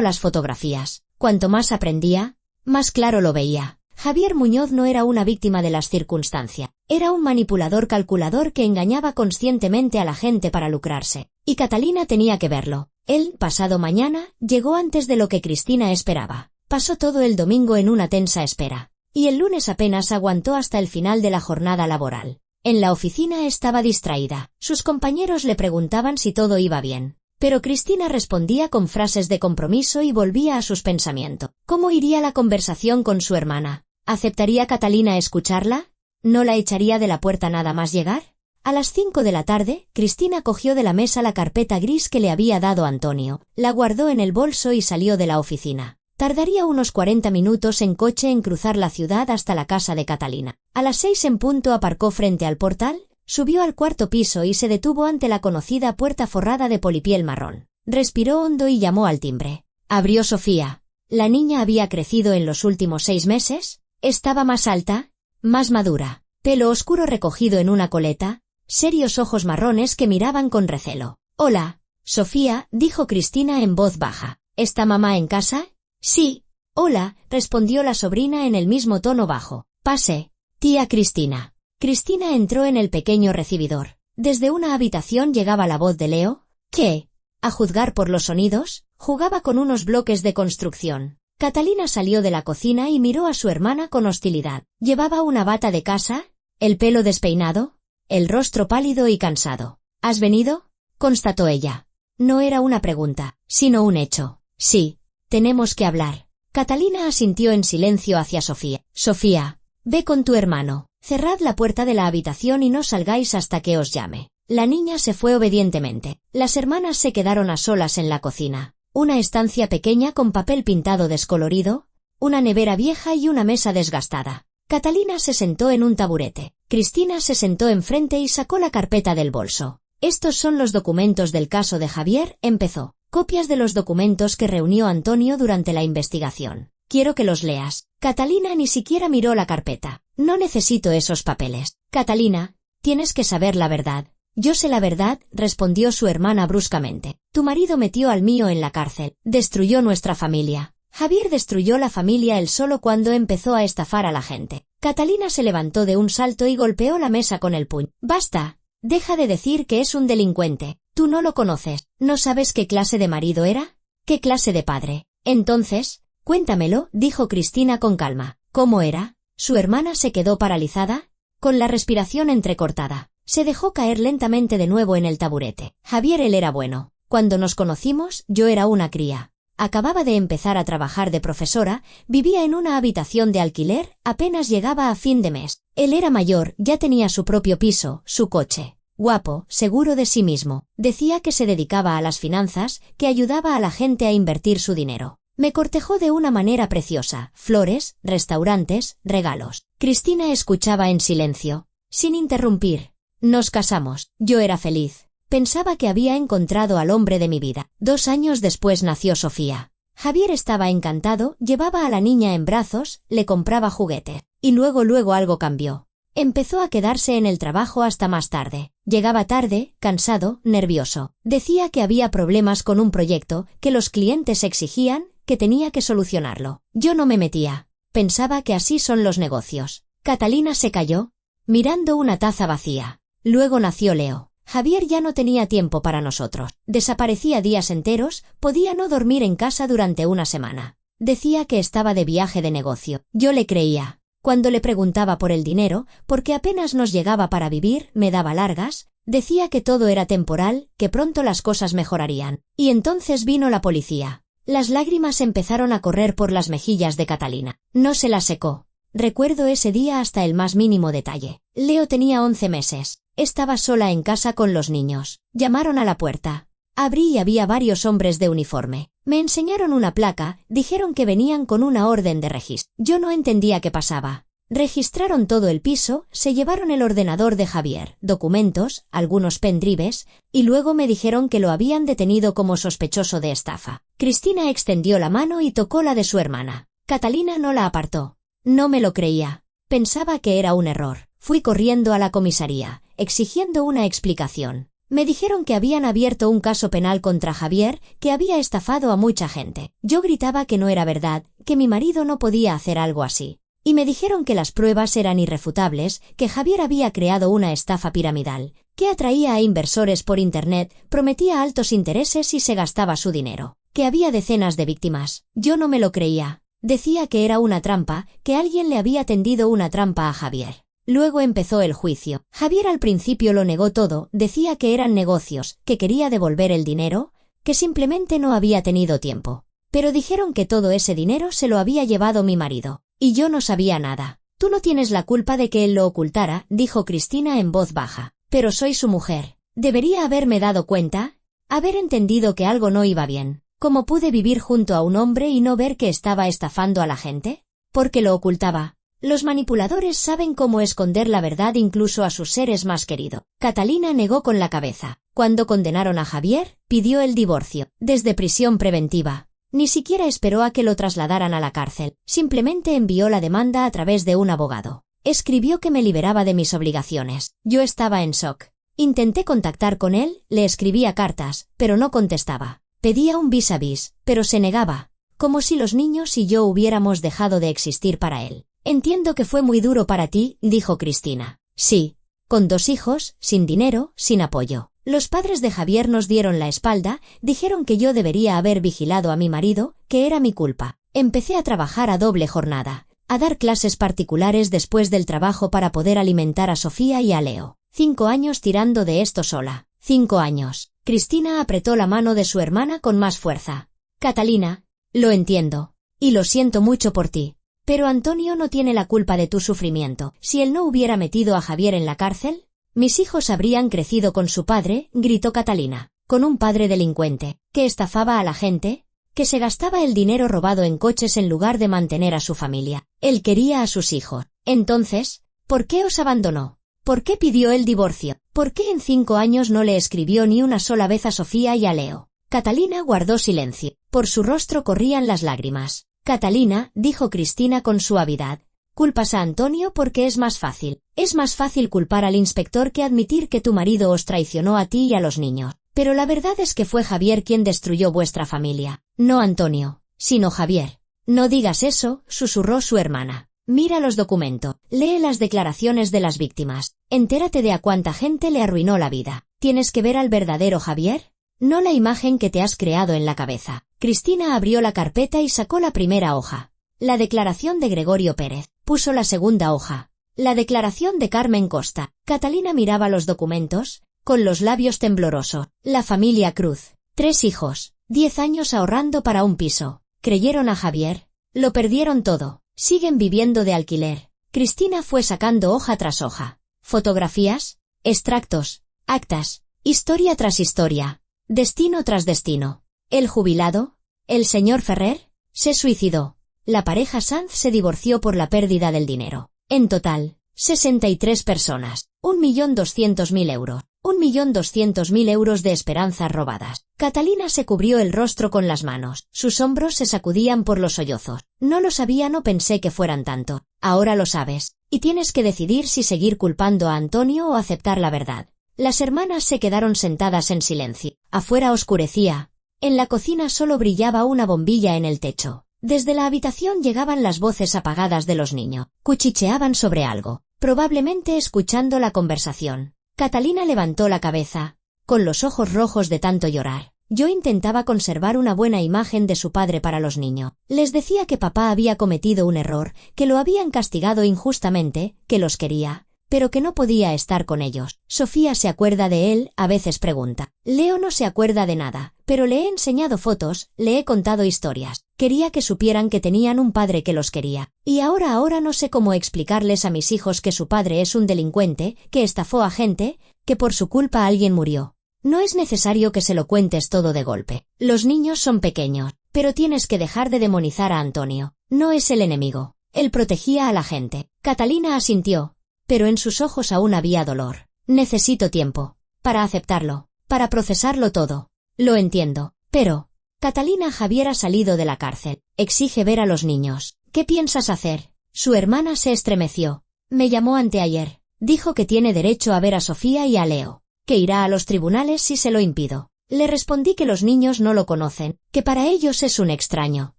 las fotografías. Cuanto más aprendía, más claro lo veía. Javier Muñoz no era una víctima de las circunstancias. Era un manipulador calculador que engañaba conscientemente a la gente para lucrarse. Y Catalina tenía que verlo. Él, pasado mañana, llegó antes de lo que Cristina esperaba. Pasó todo el domingo en una tensa espera. Y el lunes apenas aguantó hasta el final de la jornada laboral. En la oficina estaba distraída. Sus compañeros le preguntaban si todo iba bien. Pero Cristina respondía con frases de compromiso y volvía a sus pensamientos. ¿Cómo iría la conversación con su hermana? ¿Aceptaría Catalina escucharla? ¿No la echaría de la puerta nada más llegar? A las 5 de la tarde, Cristina cogió de la mesa la carpeta gris que le había dado Antonio, la guardó en el bolso y salió de la oficina. Tardaría unos 40 minutos en coche en cruzar la ciudad hasta la casa de Catalina. A las 6 en punto aparcó frente al portal, subió al 4º piso y se detuvo ante la conocida puerta forrada de polipiel marrón. Respiró hondo y llamó al timbre. Abrió Sofía. La niña había crecido en los últimos 6 meses, estaba más alta, más madura, pelo oscuro recogido en una coleta, serios ojos marrones que miraban con recelo. Hola, Sofía, dijo Cristina en voz baja. ¿Está mamá en casa? Sí. Hola, respondió la sobrina en el mismo tono bajo. Pase, tía Cristina. Cristina entró en el pequeño recibidor. Desde una habitación llegaba la voz de Leo, que, a juzgar por los sonidos, jugaba con unos bloques de construcción. Catalina salió de la cocina y miró a su hermana con hostilidad. Llevaba una bata de casa, el pelo despeinado, el rostro pálido y cansado. ¿Has venido?, constató ella. No era una pregunta, sino un hecho. Sí, tenemos que hablar. Catalina asintió en silencio hacia Sofía. Sofía, ve con tu hermano. Cerrad la puerta de la habitación y no salgáis hasta que os llame. La niña se fue obedientemente. Las hermanas se quedaron a solas en la cocina. Una estancia pequeña con papel pintado descolorido, una nevera vieja y una mesa desgastada. Catalina se sentó en un taburete. Cristina se sentó enfrente y sacó la carpeta del bolso. Estos son los documentos del caso de Javier, empezó. Copias de los documentos que reunió Antonio durante la investigación. Quiero que los leas. Catalina ni siquiera miró la carpeta. No necesito esos papeles. Catalina, tienes que saber la verdad. Yo sé la verdad, respondió su hermana bruscamente. Tu marido metió al mío en la cárcel. Destruyó nuestra familia. Javier destruyó la familia él solo cuando empezó a estafar a la gente. Catalina se levantó de un salto y golpeó la mesa con el puño. Basta. Deja de decir que es un delincuente. Tú no lo conoces. ¿No sabes qué clase de marido era? ¿Qué clase de padre? Entonces, cuéntamelo, dijo Cristina con calma. ¿Cómo era? Su hermana se quedó paralizada, con la respiración entrecortada. Se dejó caer lentamente de nuevo en el taburete. Javier, él era bueno. Cuando nos conocimos, yo era una cría. Acababa de empezar a trabajar de profesora, vivía en una habitación de alquiler, apenas llegaba a fin de mes. Él era mayor, ya tenía su propio piso, su coche. Guapo, seguro de sí mismo. Decía que se dedicaba a las finanzas, que ayudaba a la gente a invertir su dinero. Me cortejó de una manera preciosa: flores, restaurantes, regalos. Cristina escuchaba en silencio, sin interrumpir. Nos casamos. Yo era feliz. Pensaba que había encontrado al hombre de mi vida. 2 años después nació Sofía. Javier estaba encantado, llevaba a la niña en brazos, le compraba juguetes. Y luego algo cambió. Empezó a quedarse en el trabajo hasta más tarde. Llegaba tarde, cansado, nervioso. Decía que había problemas con un proyecto, que los clientes exigían, que tenía que solucionarlo. Yo no me metía. Pensaba que así son los negocios. Catalina se calló, mirando una taza vacía. Luego nació Leo. Javier ya no tenía tiempo para nosotros. Desaparecía días enteros, podía no dormir en casa durante una semana. Decía que estaba de viaje de negocio. Yo le creía. Cuando le preguntaba por el dinero, porque apenas nos llegaba para vivir, me daba largas, decía que todo era temporal, que pronto las cosas mejorarían. Y entonces vino la policía. Las lágrimas empezaron a correr por las mejillas de Catalina. No se las secó. Recuerdo ese día hasta el más mínimo detalle. Leo tenía 11 meses. Estaba sola en casa con los niños. Llamaron a la puerta. Abrí y había varios hombres de uniforme. Me enseñaron una placa, dijeron que venían con una orden de registro. Yo no entendía qué pasaba. Registraron todo el piso, se llevaron el ordenador de Javier, documentos, algunos pendrives, y luego me dijeron que lo habían detenido como sospechoso de estafa. Cristina extendió la mano y tocó la de su hermana. Catalina no la apartó. No me lo creía. Pensaba que era un error. Fui corriendo a la comisaría, exigiendo una explicación. Me dijeron que habían abierto un caso penal contra Javier, que había estafado a mucha gente. Yo gritaba que no era verdad, que mi marido no podía hacer algo así. Y me dijeron que las pruebas eran irrefutables, que Javier había creado una estafa piramidal, que atraía a inversores por Internet, prometía altos intereses y se gastaba su dinero, que había decenas de víctimas. Yo no me lo creía. Decía que era una trampa, que alguien le había tendido una trampa a Javier. Luego empezó el juicio. Javier al principio lo negó todo, decía que eran negocios, que quería devolver el dinero, que simplemente no había tenido tiempo. Pero dijeron que todo ese dinero se lo había llevado mi marido, y yo no sabía nada. Tú no tienes la culpa de que él lo ocultara, dijo Cristina en voz baja. Pero soy su mujer. Debería haberme dado cuenta, haber entendido que algo no iba bien. ¿Cómo pude vivir junto a un hombre y no ver que estaba estafando a la gente? Porque lo ocultaba. Los manipuladores saben cómo esconder la verdad incluso a sus seres más queridos. Catalina negó con la cabeza. Cuando condenaron a Javier, pidió el divorcio, desde prisión preventiva. Ni siquiera esperó a que lo trasladaran a la cárcel, simplemente envió la demanda a través de un abogado. Escribió que me liberaba de mis obligaciones. Yo estaba en shock. Intenté contactar con él, le escribía cartas, pero no contestaba. Pedía un vis a vis, pero se negaba, como si los niños y yo hubiéramos dejado de existir para él. Entiendo que fue muy duro para ti, dijo Cristina. Sí, con 2 hijos, sin dinero, sin apoyo. Los padres de Javier nos dieron la espalda, dijeron que yo debería haber vigilado a mi marido, que era mi culpa. Empecé a trabajar a doble jornada, a dar clases particulares después del trabajo para poder alimentar a Sofía y a Leo. 5 años tirando de esto sola. 5 años. Cristina apretó la mano de su hermana con más fuerza. Catalina, lo entiendo. Y lo siento mucho por ti. Pero Antonio no tiene la culpa de tu sufrimiento. Si él no hubiera metido a Javier en la cárcel, mis hijos habrían crecido con su padre, gritó Catalina, con un padre delincuente, que estafaba a la gente, que se gastaba el dinero robado en coches en lugar de mantener a su familia. Él quería a sus hijos. Entonces, ¿por qué os abandonó? ¿Por qué pidió el divorcio? ¿Por qué en 5 años no le escribió ni una sola vez a Sofía y a Leo? Catalina guardó silencio. Por su rostro corrían las lágrimas. Catalina, dijo Cristina con suavidad, culpas a Antonio porque es más fácil. Es más fácil culpar al inspector que admitir que tu marido os traicionó a ti y a los niños. Pero la verdad es que fue Javier quien destruyó vuestra familia. No Antonio, sino Javier. No digas eso, susurró su hermana. Mira los documentos, lee las declaraciones de las víctimas, entérate de a cuánta gente le arruinó la vida. ¿Tienes que ver al verdadero Javier? No la imagen que te has creado en la cabeza. Cristina abrió la carpeta y sacó la primera hoja. La declaración de Gregorio Pérez. Puso la segunda hoja. La declaración de Carmen Costa. Catalina miraba los documentos, con los labios temblorosos. La familia Cruz. 3 hijos. 10 años ahorrando para un piso. Creyeron a Javier. Lo perdieron todo. Siguen viviendo de alquiler. Cristina fue sacando hoja tras hoja. Fotografías, extractos, actas, historia tras historia, destino tras destino. ¿El jubilado? ¿El señor Ferrer? Se suicidó. La pareja Sanz se divorció por la pérdida del dinero. En total, 63 personas. 1.200.000 euros. 1.200.000 euros de esperanzas robadas. Catalina se cubrió el rostro con las manos. Sus hombros se sacudían por los sollozos. No lo sabía, no pensé que fueran tanto. Ahora lo sabes. Y tienes que decidir si seguir culpando a Antonio o aceptar la verdad. Las hermanas se quedaron sentadas en silencio. Afuera oscurecía. En la cocina solo brillaba una bombilla en el techo. Desde la habitación llegaban las voces apagadas de los niños. Cuchicheaban sobre algo, probablemente escuchando la conversación. Catalina levantó la cabeza, con los ojos rojos de tanto llorar. Yo intentaba conservar una buena imagen de su padre para los niños. Les decía que papá había cometido un error, que lo habían castigado injustamente, que los quería, pero que no podía estar con ellos. Sofía se acuerda de él, a veces pregunta. Leo no se acuerda de nada, pero le he enseñado fotos, le he contado historias. Quería que supieran que tenían un padre que los quería. Y ahora no sé cómo explicarles a mis hijos que su padre es un delincuente, que estafó a gente, que por su culpa alguien murió. No es necesario que se lo cuentes todo de golpe. Los niños son pequeños, pero tienes que dejar de demonizar a Antonio. No es el enemigo. Él protegía a la gente. Catalina asintió, pero en sus ojos aún había dolor. Necesito tiempo para aceptarlo, para procesarlo todo. Lo entiendo, pero... Catalina, Javier ha salido de la cárcel. Exige ver a los niños. ¿Qué piensas hacer? Su hermana se estremeció. Me llamó anteayer. Dijo que tiene derecho a ver a Sofía y a Leo. Que irá a los tribunales si se lo impido. Le respondí que los niños no lo conocen, que para ellos es un extraño.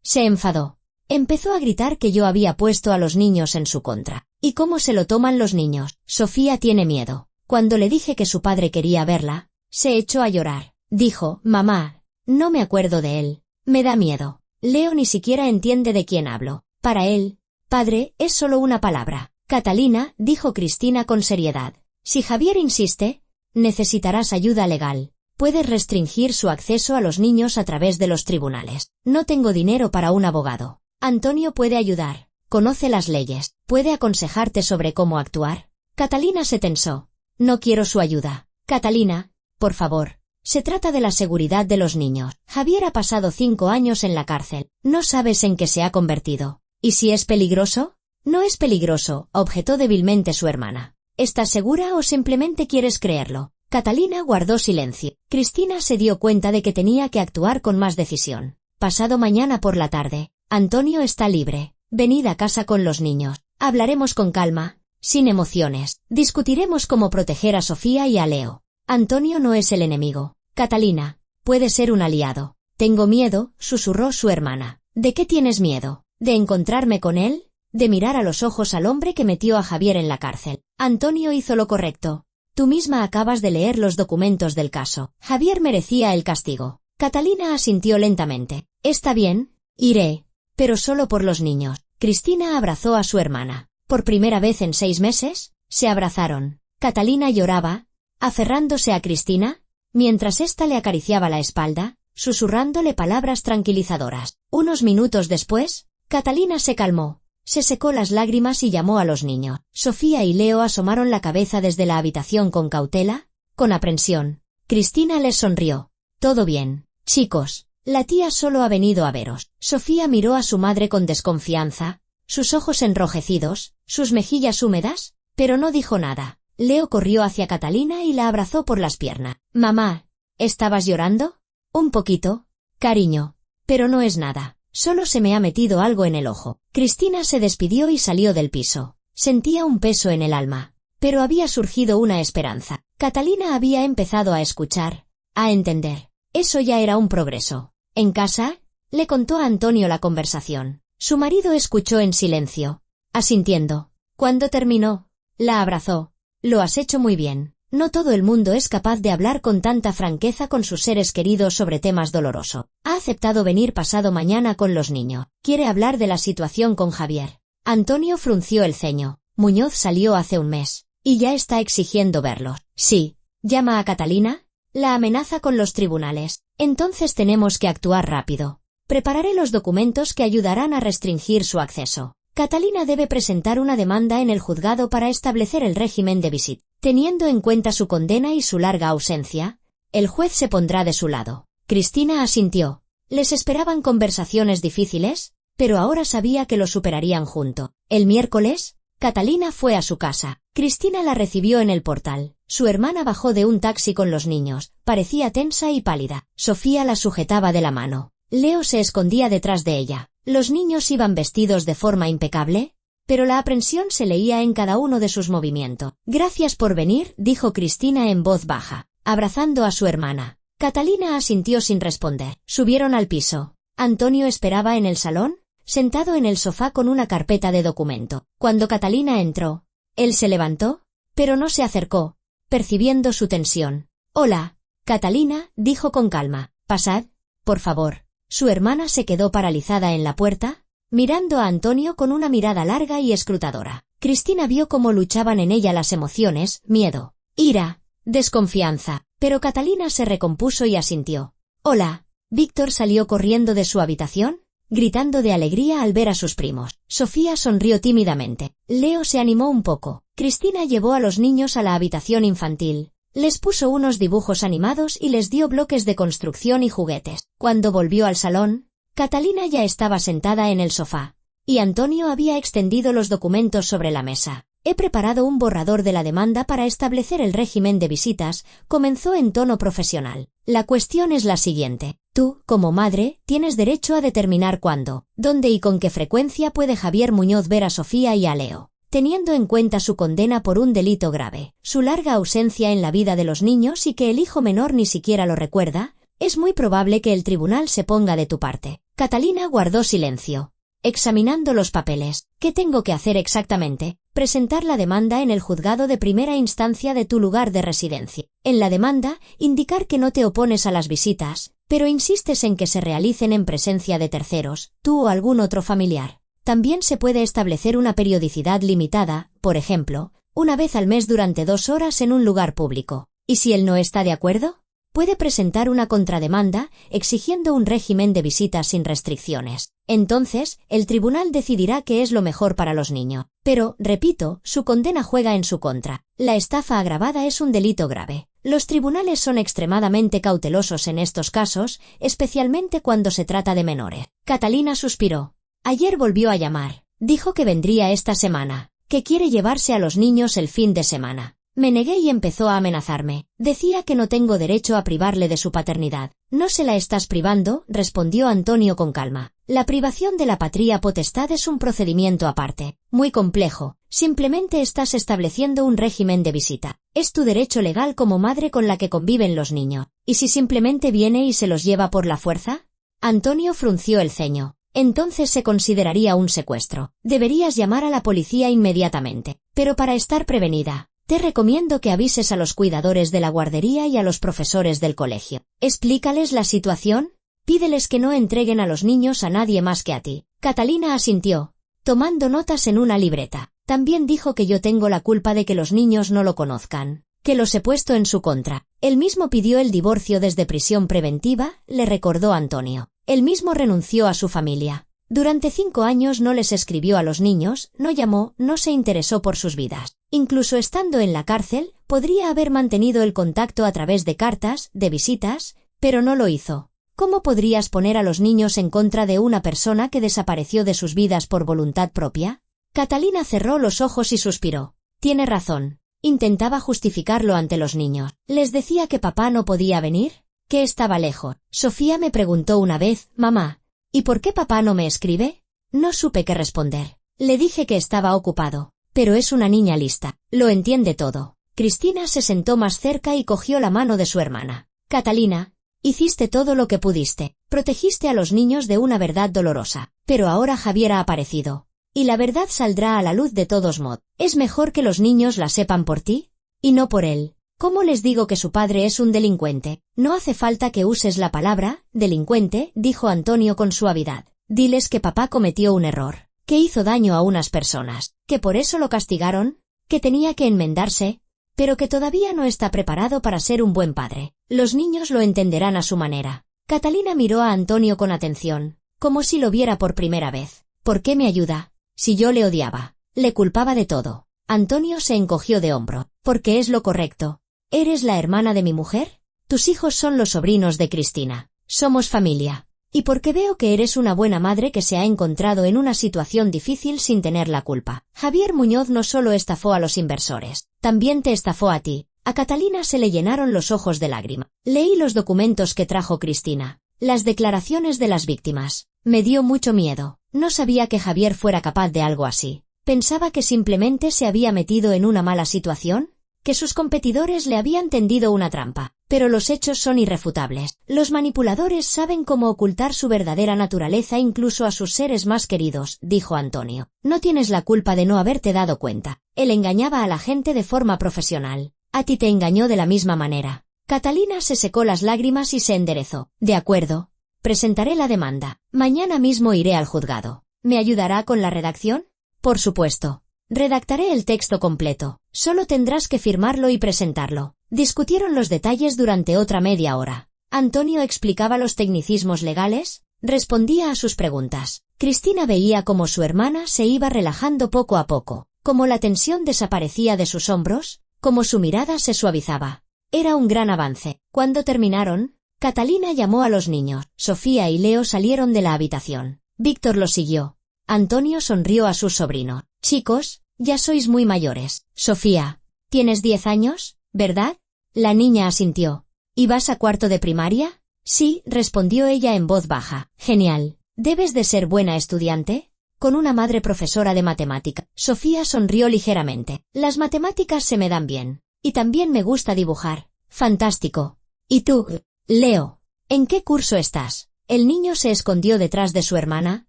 Se enfadó. Empezó a gritar que yo había puesto a los niños en su contra. ¿Y cómo se lo toman los niños? Sofía tiene miedo. Cuando le dije que su padre quería verla, se echó a llorar. Dijo, mamá, no me acuerdo de él. Me da miedo. Leo ni siquiera entiende de quién hablo. Para él, padre, es solo una palabra. Catalina, dijo Cristina con seriedad. Si Javier insiste, necesitarás ayuda legal. Puedes restringir su acceso a los niños a través de los tribunales. No tengo dinero para un abogado. Antonio puede ayudar. Conoce las leyes. Puede aconsejarte sobre cómo actuar. Catalina se tensó. No quiero su ayuda. Catalina, por favor. Se trata de la seguridad de los niños. Javier ha pasado 5 años en la cárcel. No sabes en qué se ha convertido. ¿Y si es peligroso? No es peligroso, objetó débilmente su hermana. ¿Estás segura o simplemente quieres creerlo? Catalina guardó silencio. Cristina se dio cuenta de que tenía que actuar con más decisión. Pasado mañana por la tarde, Antonio está libre. Venid a casa con los niños. Hablaremos con calma, sin emociones. Discutiremos cómo proteger a Sofía y a Leo. Antonio no es el enemigo. Catalina, puede ser un aliado. Tengo miedo, susurró su hermana. ¿De qué tienes miedo? ¿De encontrarme con él? ¿De mirar a los ojos al hombre que metió a Javier en la cárcel? Antonio hizo lo correcto. Tú misma acabas de leer los documentos del caso. Javier merecía el castigo. Catalina asintió lentamente. Está bien, iré, pero solo por los niños. Cristina abrazó a su hermana. Por primera vez en 6 meses, se abrazaron. Catalina lloraba, aferrándose a Cristina, mientras ésta le acariciaba la espalda, susurrándole palabras tranquilizadoras. Unos minutos después, Catalina se calmó, se secó las lágrimas y llamó a los niños. Sofía y Leo asomaron la cabeza desde la habitación con cautela, con aprensión. Cristina les sonrió. Todo bien, chicos, la tía solo ha venido a veros. Sofía miró a su madre con desconfianza, sus ojos enrojecidos, sus mejillas húmedas, pero no dijo nada. Leo corrió hacia Catalina y la abrazó por las piernas. Mamá, ¿estabas llorando? Un poquito, cariño, pero no es nada. Solo se me ha metido algo en el ojo. Cristina se despidió y salió del piso. Sentía un peso en el alma, pero había surgido una esperanza. Catalina había empezado a escuchar, a entender. Eso ya era un progreso. En casa, le contó a Antonio la conversación. Su marido escuchó en silencio, asintiendo. Cuando terminó, la abrazó. Lo has hecho muy bien. No todo el mundo es capaz de hablar con tanta franqueza con sus seres queridos sobre temas dolorosos. Ha aceptado venir pasado mañana con los niños. Quiere hablar de la situación con Javier. Antonio frunció el ceño. Muñoz salió hace un mes. Y ya está exigiendo verlos. Sí. ¿Llama a Catalina? La amenaza con los tribunales. Entonces tenemos que actuar rápido. Prepararé los documentos que ayudarán a restringir su acceso. Catalina debe presentar una demanda en el juzgado para establecer el régimen de visita. Teniendo en cuenta su condena y su larga ausencia, el juez se pondrá de su lado. Cristina asintió. ¿Les esperaban conversaciones difíciles? Pero ahora sabía que lo superarían junto. El miércoles, Catalina fue a su casa. Cristina la recibió en el portal. Su hermana bajó de un taxi con los niños. Parecía tensa y pálida. Sofía la sujetaba de la mano. Leo se escondía detrás de ella. Los niños iban vestidos de forma impecable, pero la aprensión se leía en cada uno de sus movimientos. «Gracias por venir», dijo Cristina en voz baja, abrazando a su hermana. Catalina asintió sin responder. Subieron al piso. Antonio esperaba en el salón, sentado en el sofá con una carpeta de documento. Cuando Catalina entró, él se levantó, pero no se acercó, percibiendo su tensión. «Hola, Catalina», dijo con calma. «Pasad, por favor». Su hermana se quedó paralizada en la puerta, mirando a Antonio con una mirada larga y escrutadora. Cristina vio cómo luchaban en ella las emociones, miedo, ira, desconfianza, pero Catalina se recompuso y asintió. «Hola». Víctor salió corriendo de su habitación, gritando de alegría al ver a sus primos. Sofía sonrió tímidamente. Leo se animó un poco. Cristina llevó a los niños a la habitación infantil. Les puso unos dibujos animados y les dio bloques de construcción y juguetes. Cuando volvió al salón, Catalina ya estaba sentada en el sofá, y Antonio había extendido los documentos sobre la mesa. «He preparado un borrador de la demanda para establecer el régimen de visitas», comenzó en tono profesional. «La cuestión es la siguiente. Tú, como madre, tienes derecho a determinar cuándo, dónde y con qué frecuencia puede Javier Muñoz ver a Sofía y a Leo. Teniendo en cuenta su condena por un delito grave, su larga ausencia en la vida de los niños y que el hijo menor ni siquiera lo recuerda, es muy probable que el tribunal se ponga de tu parte». Catalina guardó silencio, examinando los papeles. «¿Qué tengo que hacer exactamente?» «Presentar la demanda en el juzgado de primera instancia de tu lugar de residencia. En la demanda, indicar que no te opones a las visitas, pero insistes en que se realicen en presencia de terceros, tú o algún otro familiar. También se puede establecer una periodicidad limitada, por ejemplo, una vez al mes durante 2 horas en un lugar público. ¿Y si él no está de acuerdo? Puede presentar una contrademanda exigiendo un régimen de visitas sin restricciones. Entonces, el tribunal decidirá qué es lo mejor para los niños. Pero, repito, su condena juega en su contra. La estafa agravada es un delito grave. Los tribunales son extremadamente cautelosos en estos casos, especialmente cuando se trata de menores». Catalina suspiró. «Ayer volvió a llamar. Dijo que vendría esta semana, que quiere llevarse a los niños el fin de semana. Me negué y empezó a amenazarme. Decía que no tengo derecho a privarle de su paternidad». «No se la estás privando», respondió Antonio con calma. «La privación de la patria potestad es un procedimiento aparte, muy complejo. Simplemente estás estableciendo un régimen de visita. Es tu derecho legal como madre con la que conviven los niños. ¿Y si simplemente viene y se los lleva por la fuerza?» Antonio frunció el ceño. «Entonces se consideraría un secuestro. Deberías llamar a la policía inmediatamente. Pero para estar prevenida, te recomiendo que avises a los cuidadores de la guardería y a los profesores del colegio. Explícales la situación. Pídeles que no entreguen a los niños a nadie más que a ti». Catalina asintió, tomando notas en una libreta. «También dijo que yo tengo la culpa de que los niños no lo conozcan, que los he puesto en su contra. Él mismo pidió el divorcio desde prisión preventiva», le recordó Antonio. «Él mismo renunció a su familia. Durante 5 años no les escribió a los niños, no llamó, no se interesó por sus vidas. Incluso estando en la cárcel, podría haber mantenido el contacto a través de cartas, de visitas, pero no lo hizo. ¿Cómo podrías poner a los niños en contra de una persona que desapareció de sus vidas por voluntad propia?» Catalina cerró los ojos y suspiró. «Tiene razón». Intentaba justificarlo ante los niños. Les decía que papá no podía venir, que estaba lejos. Sofía me preguntó una vez: «Mamá, ¿y por qué papá no me escribe?» No supe qué responder. Le dije que estaba ocupado. Pero es una niña lista. Lo entiende todo. Cristina se sentó más cerca y cogió la mano de su hermana. «Catalina, hiciste todo lo que pudiste. Protegiste a los niños de una verdad dolorosa. Pero ahora Javier ha aparecido. Y la verdad saldrá a la luz de todos modos. Es mejor que los niños la sepan por ti, y no por él. ¿Cómo les digo que su padre es un delincuente?» «No hace falta que uses la palabra delincuente», dijo Antonio con suavidad. «Diles que papá cometió un error, que hizo daño a unas personas, que por eso lo castigaron, que tenía que enmendarse, pero que todavía no está preparado para ser un buen padre. Los niños lo entenderán a su manera». Catalina miró a Antonio con atención, como si lo viera por primera vez. «¿Por qué me ayuda? Si yo le odiaba, le culpaba de todo». Antonio se encogió de hombro. «Porque es lo correcto. ¿Eres la hermana de mi mujer? Tus hijos son los sobrinos de Cristina. Somos familia. Y porque veo que eres una buena madre que se ha encontrado en una situación difícil sin tener la culpa. Javier Muñoz no solo estafó a los inversores, también te estafó a ti. A Catalina se le llenaron los ojos de lágrima. Leí los documentos que trajo Cristina, las declaraciones de las víctimas. Me dio mucho miedo. No sabía que Javier fuera capaz de algo así. Pensaba que simplemente se había metido en una mala situación, que sus competidores le habían tendido una trampa. Pero los hechos son irrefutables. Los manipuladores saben cómo ocultar su verdadera naturaleza incluso a sus seres más queridos, dijo Antonio. No tienes la culpa de no haberte dado cuenta. Él engañaba a la gente de forma profesional. A ti te engañó de la misma manera. Catalina se secó las lágrimas y se enderezó. De acuerdo. Presentaré la demanda. Mañana mismo iré al juzgado. ¿Me ayudará con la redacción? Por supuesto. Redactaré el texto completo. Solo tendrás que firmarlo y presentarlo. Discutieron los detalles durante otra media hora. Antonio explicaba los tecnicismos legales, respondía a sus preguntas. Cristina veía cómo su hermana se iba relajando poco a poco, cómo la tensión desaparecía de sus hombros, cómo su mirada se suavizaba. Era un gran avance. Cuando terminaron, Catalina llamó a los niños. Sofía y Leo salieron de la habitación. Víctor los siguió. Antonio sonrió a sus sobrinos. Chicos, ya sois muy mayores. Sofía, ¿tienes 10 años, verdad? La niña asintió. ¿Y vas a cuarto de primaria? Sí, respondió ella en voz baja. Genial. ¿Debes de ser buena estudiante? Con una madre profesora de matemática. Sofía sonrió ligeramente. Las matemáticas se me dan bien. Y también me gusta dibujar. Fantástico. ¿Y tú, Leo? ¿En qué curso estás? El niño se escondió detrás de su hermana,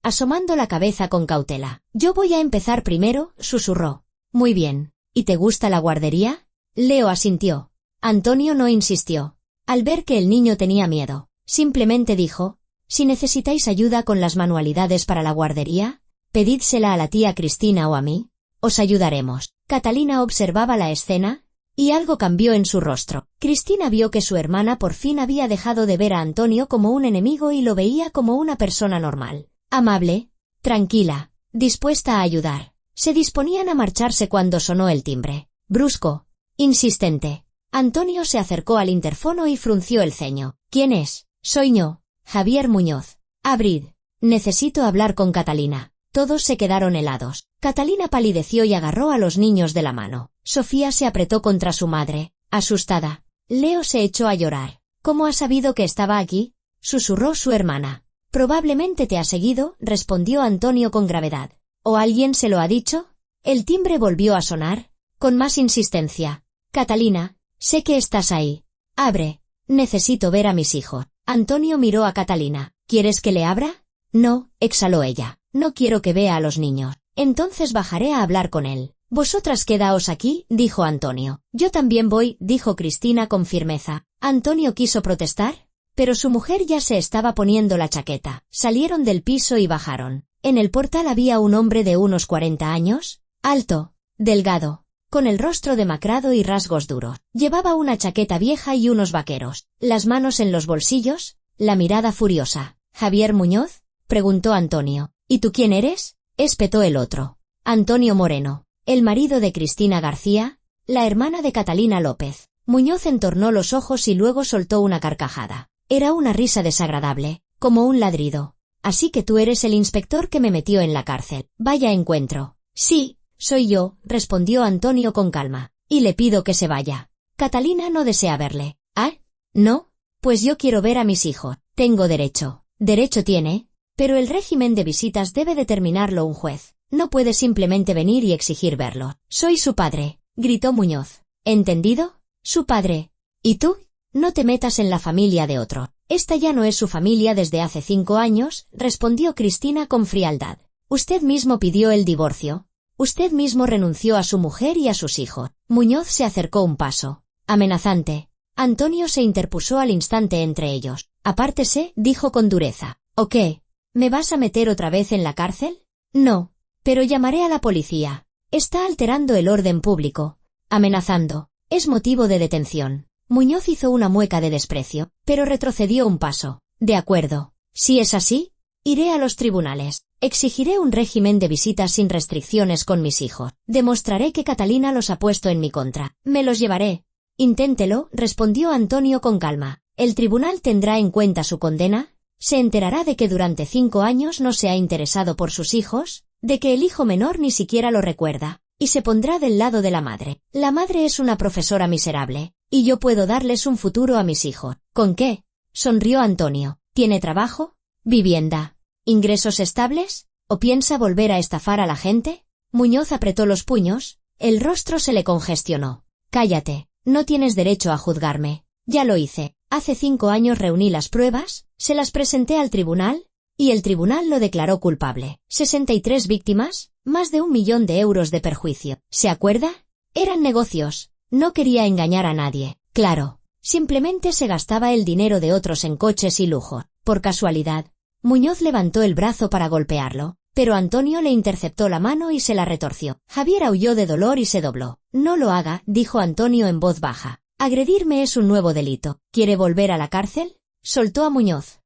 asomando la cabeza con cautela. Yo voy a empezar primero, susurró. Muy bien. ¿Y te gusta la guardería? Leo asintió. Antonio no insistió. Al ver que el niño tenía miedo, simplemente dijo, si necesitáis ayuda con las manualidades para la guardería, pedídsela a la tía Cristina o a mí. Os ayudaremos. Catalina observaba la escena, y algo cambió en su rostro. Cristina vio que su hermana por fin había dejado de ver a Antonio como un enemigo y lo veía como una persona normal. Amable, tranquila, dispuesta a ayudar. Se disponían a marcharse cuando sonó el timbre. Brusco, insistente. Antonio se acercó al interfono y frunció el ceño. ¿Quién es? Soy yo, Javier Muñoz. Abrid. Necesito hablar con Catalina. Todos se quedaron helados. Catalina palideció y agarró a los niños de la mano. Sofía se apretó contra su madre, asustada. Leo se echó a llorar. ¿Cómo has sabido que estaba aquí? Susurró su hermana. Probablemente te ha seguido, respondió Antonio con gravedad. ¿O alguien se lo ha dicho? El timbre volvió a sonar, con más insistencia. Catalina, sé que estás ahí. Abre. Necesito ver a mis hijos. Antonio miró a Catalina. ¿Quieres que le abra? No, exhaló ella. No quiero que vea a los niños. Entonces bajaré a hablar con él. Vosotras quedaos aquí, dijo Antonio. Yo también voy, dijo Cristina con firmeza. Antonio quiso protestar, pero su mujer ya se estaba poniendo la chaqueta. Salieron del piso y bajaron. En el portal había un hombre de unos 40 años, alto, delgado, con el rostro demacrado y rasgos duros. Llevaba una chaqueta vieja y unos vaqueros, las manos en los bolsillos, la mirada furiosa. ¿Javier Muñoz?, preguntó Antonio. ¿Y tú quién eres?, espetó el otro. Antonio Moreno, el marido de Cristina García, la hermana de Catalina López. Muñoz entornó los ojos y luego soltó una carcajada. Era una risa desagradable, como un ladrido. Así que tú eres el inspector que me metió en la cárcel. Vaya encuentro. Sí, soy yo, respondió Antonio con calma. Y le pido que se vaya. Catalina no desea verle. ¿Ah? ¿No? Pues yo quiero ver a mis hijos. Tengo derecho. Derecho tiene, pero el régimen de visitas debe determinarlo un juez. No puede simplemente venir y exigir verlo. Soy su padre, gritó Muñoz. ¿Entendido? Su padre. ¿Y tú? No te metas en la familia de otro. Esta ya no es su familia desde hace 5 años, respondió Cristina con frialdad. Usted mismo pidió el divorcio. Usted mismo renunció a su mujer y a sus hijos. Muñoz se acercó un paso, amenazante. Antonio se interpuso al instante entre ellos. Apártese, dijo con dureza. ¿O qué? ¿Me vas a meter otra vez en la cárcel? No, pero llamaré a la policía. Está alterando el orden público. Amenazando. Es motivo de detención. Muñoz hizo una mueca de desprecio, pero retrocedió un paso. De acuerdo. Si es así, iré a los tribunales. Exigiré un régimen de visitas sin restricciones con mis hijos. Demostraré que Catalina los ha puesto en mi contra. Me los llevaré. Inténtelo, respondió Antonio con calma. El tribunal tendrá en cuenta su condena, Se enterará de que durante 5 años no se ha interesado por sus hijos, de que el hijo menor ni siquiera lo recuerda, y se pondrá del lado de la madre. La madre es una profesora miserable, y yo puedo darles un futuro a mis hijos. ¿Con qué? Sonrió Antonio. ¿Tiene trabajo? ¿Vivienda? ¿Ingresos estables? ¿O piensa volver a estafar a la gente? Muñoz apretó los puños, el rostro se le congestionó. Cállate, no tienes derecho a juzgarme. Ya lo hice. Hace 5 años reuní las pruebas, se las presenté al tribunal, y el tribunal lo declaró culpable. 63 víctimas, más de 1 millón de euros de perjuicio. ¿Se acuerda? Eran negocios. No quería engañar a nadie. Claro. Simplemente se gastaba el dinero de otros en coches y lujo. Por casualidad. Muñoz levantó el brazo para golpearlo, pero Antonio le interceptó la mano y se la retorció. Javier aulló de dolor y se dobló. No lo haga, dijo Antonio en voz baja. Agredirme es un nuevo delito. ¿Quiere volver a la cárcel? Soltó a Muñoz.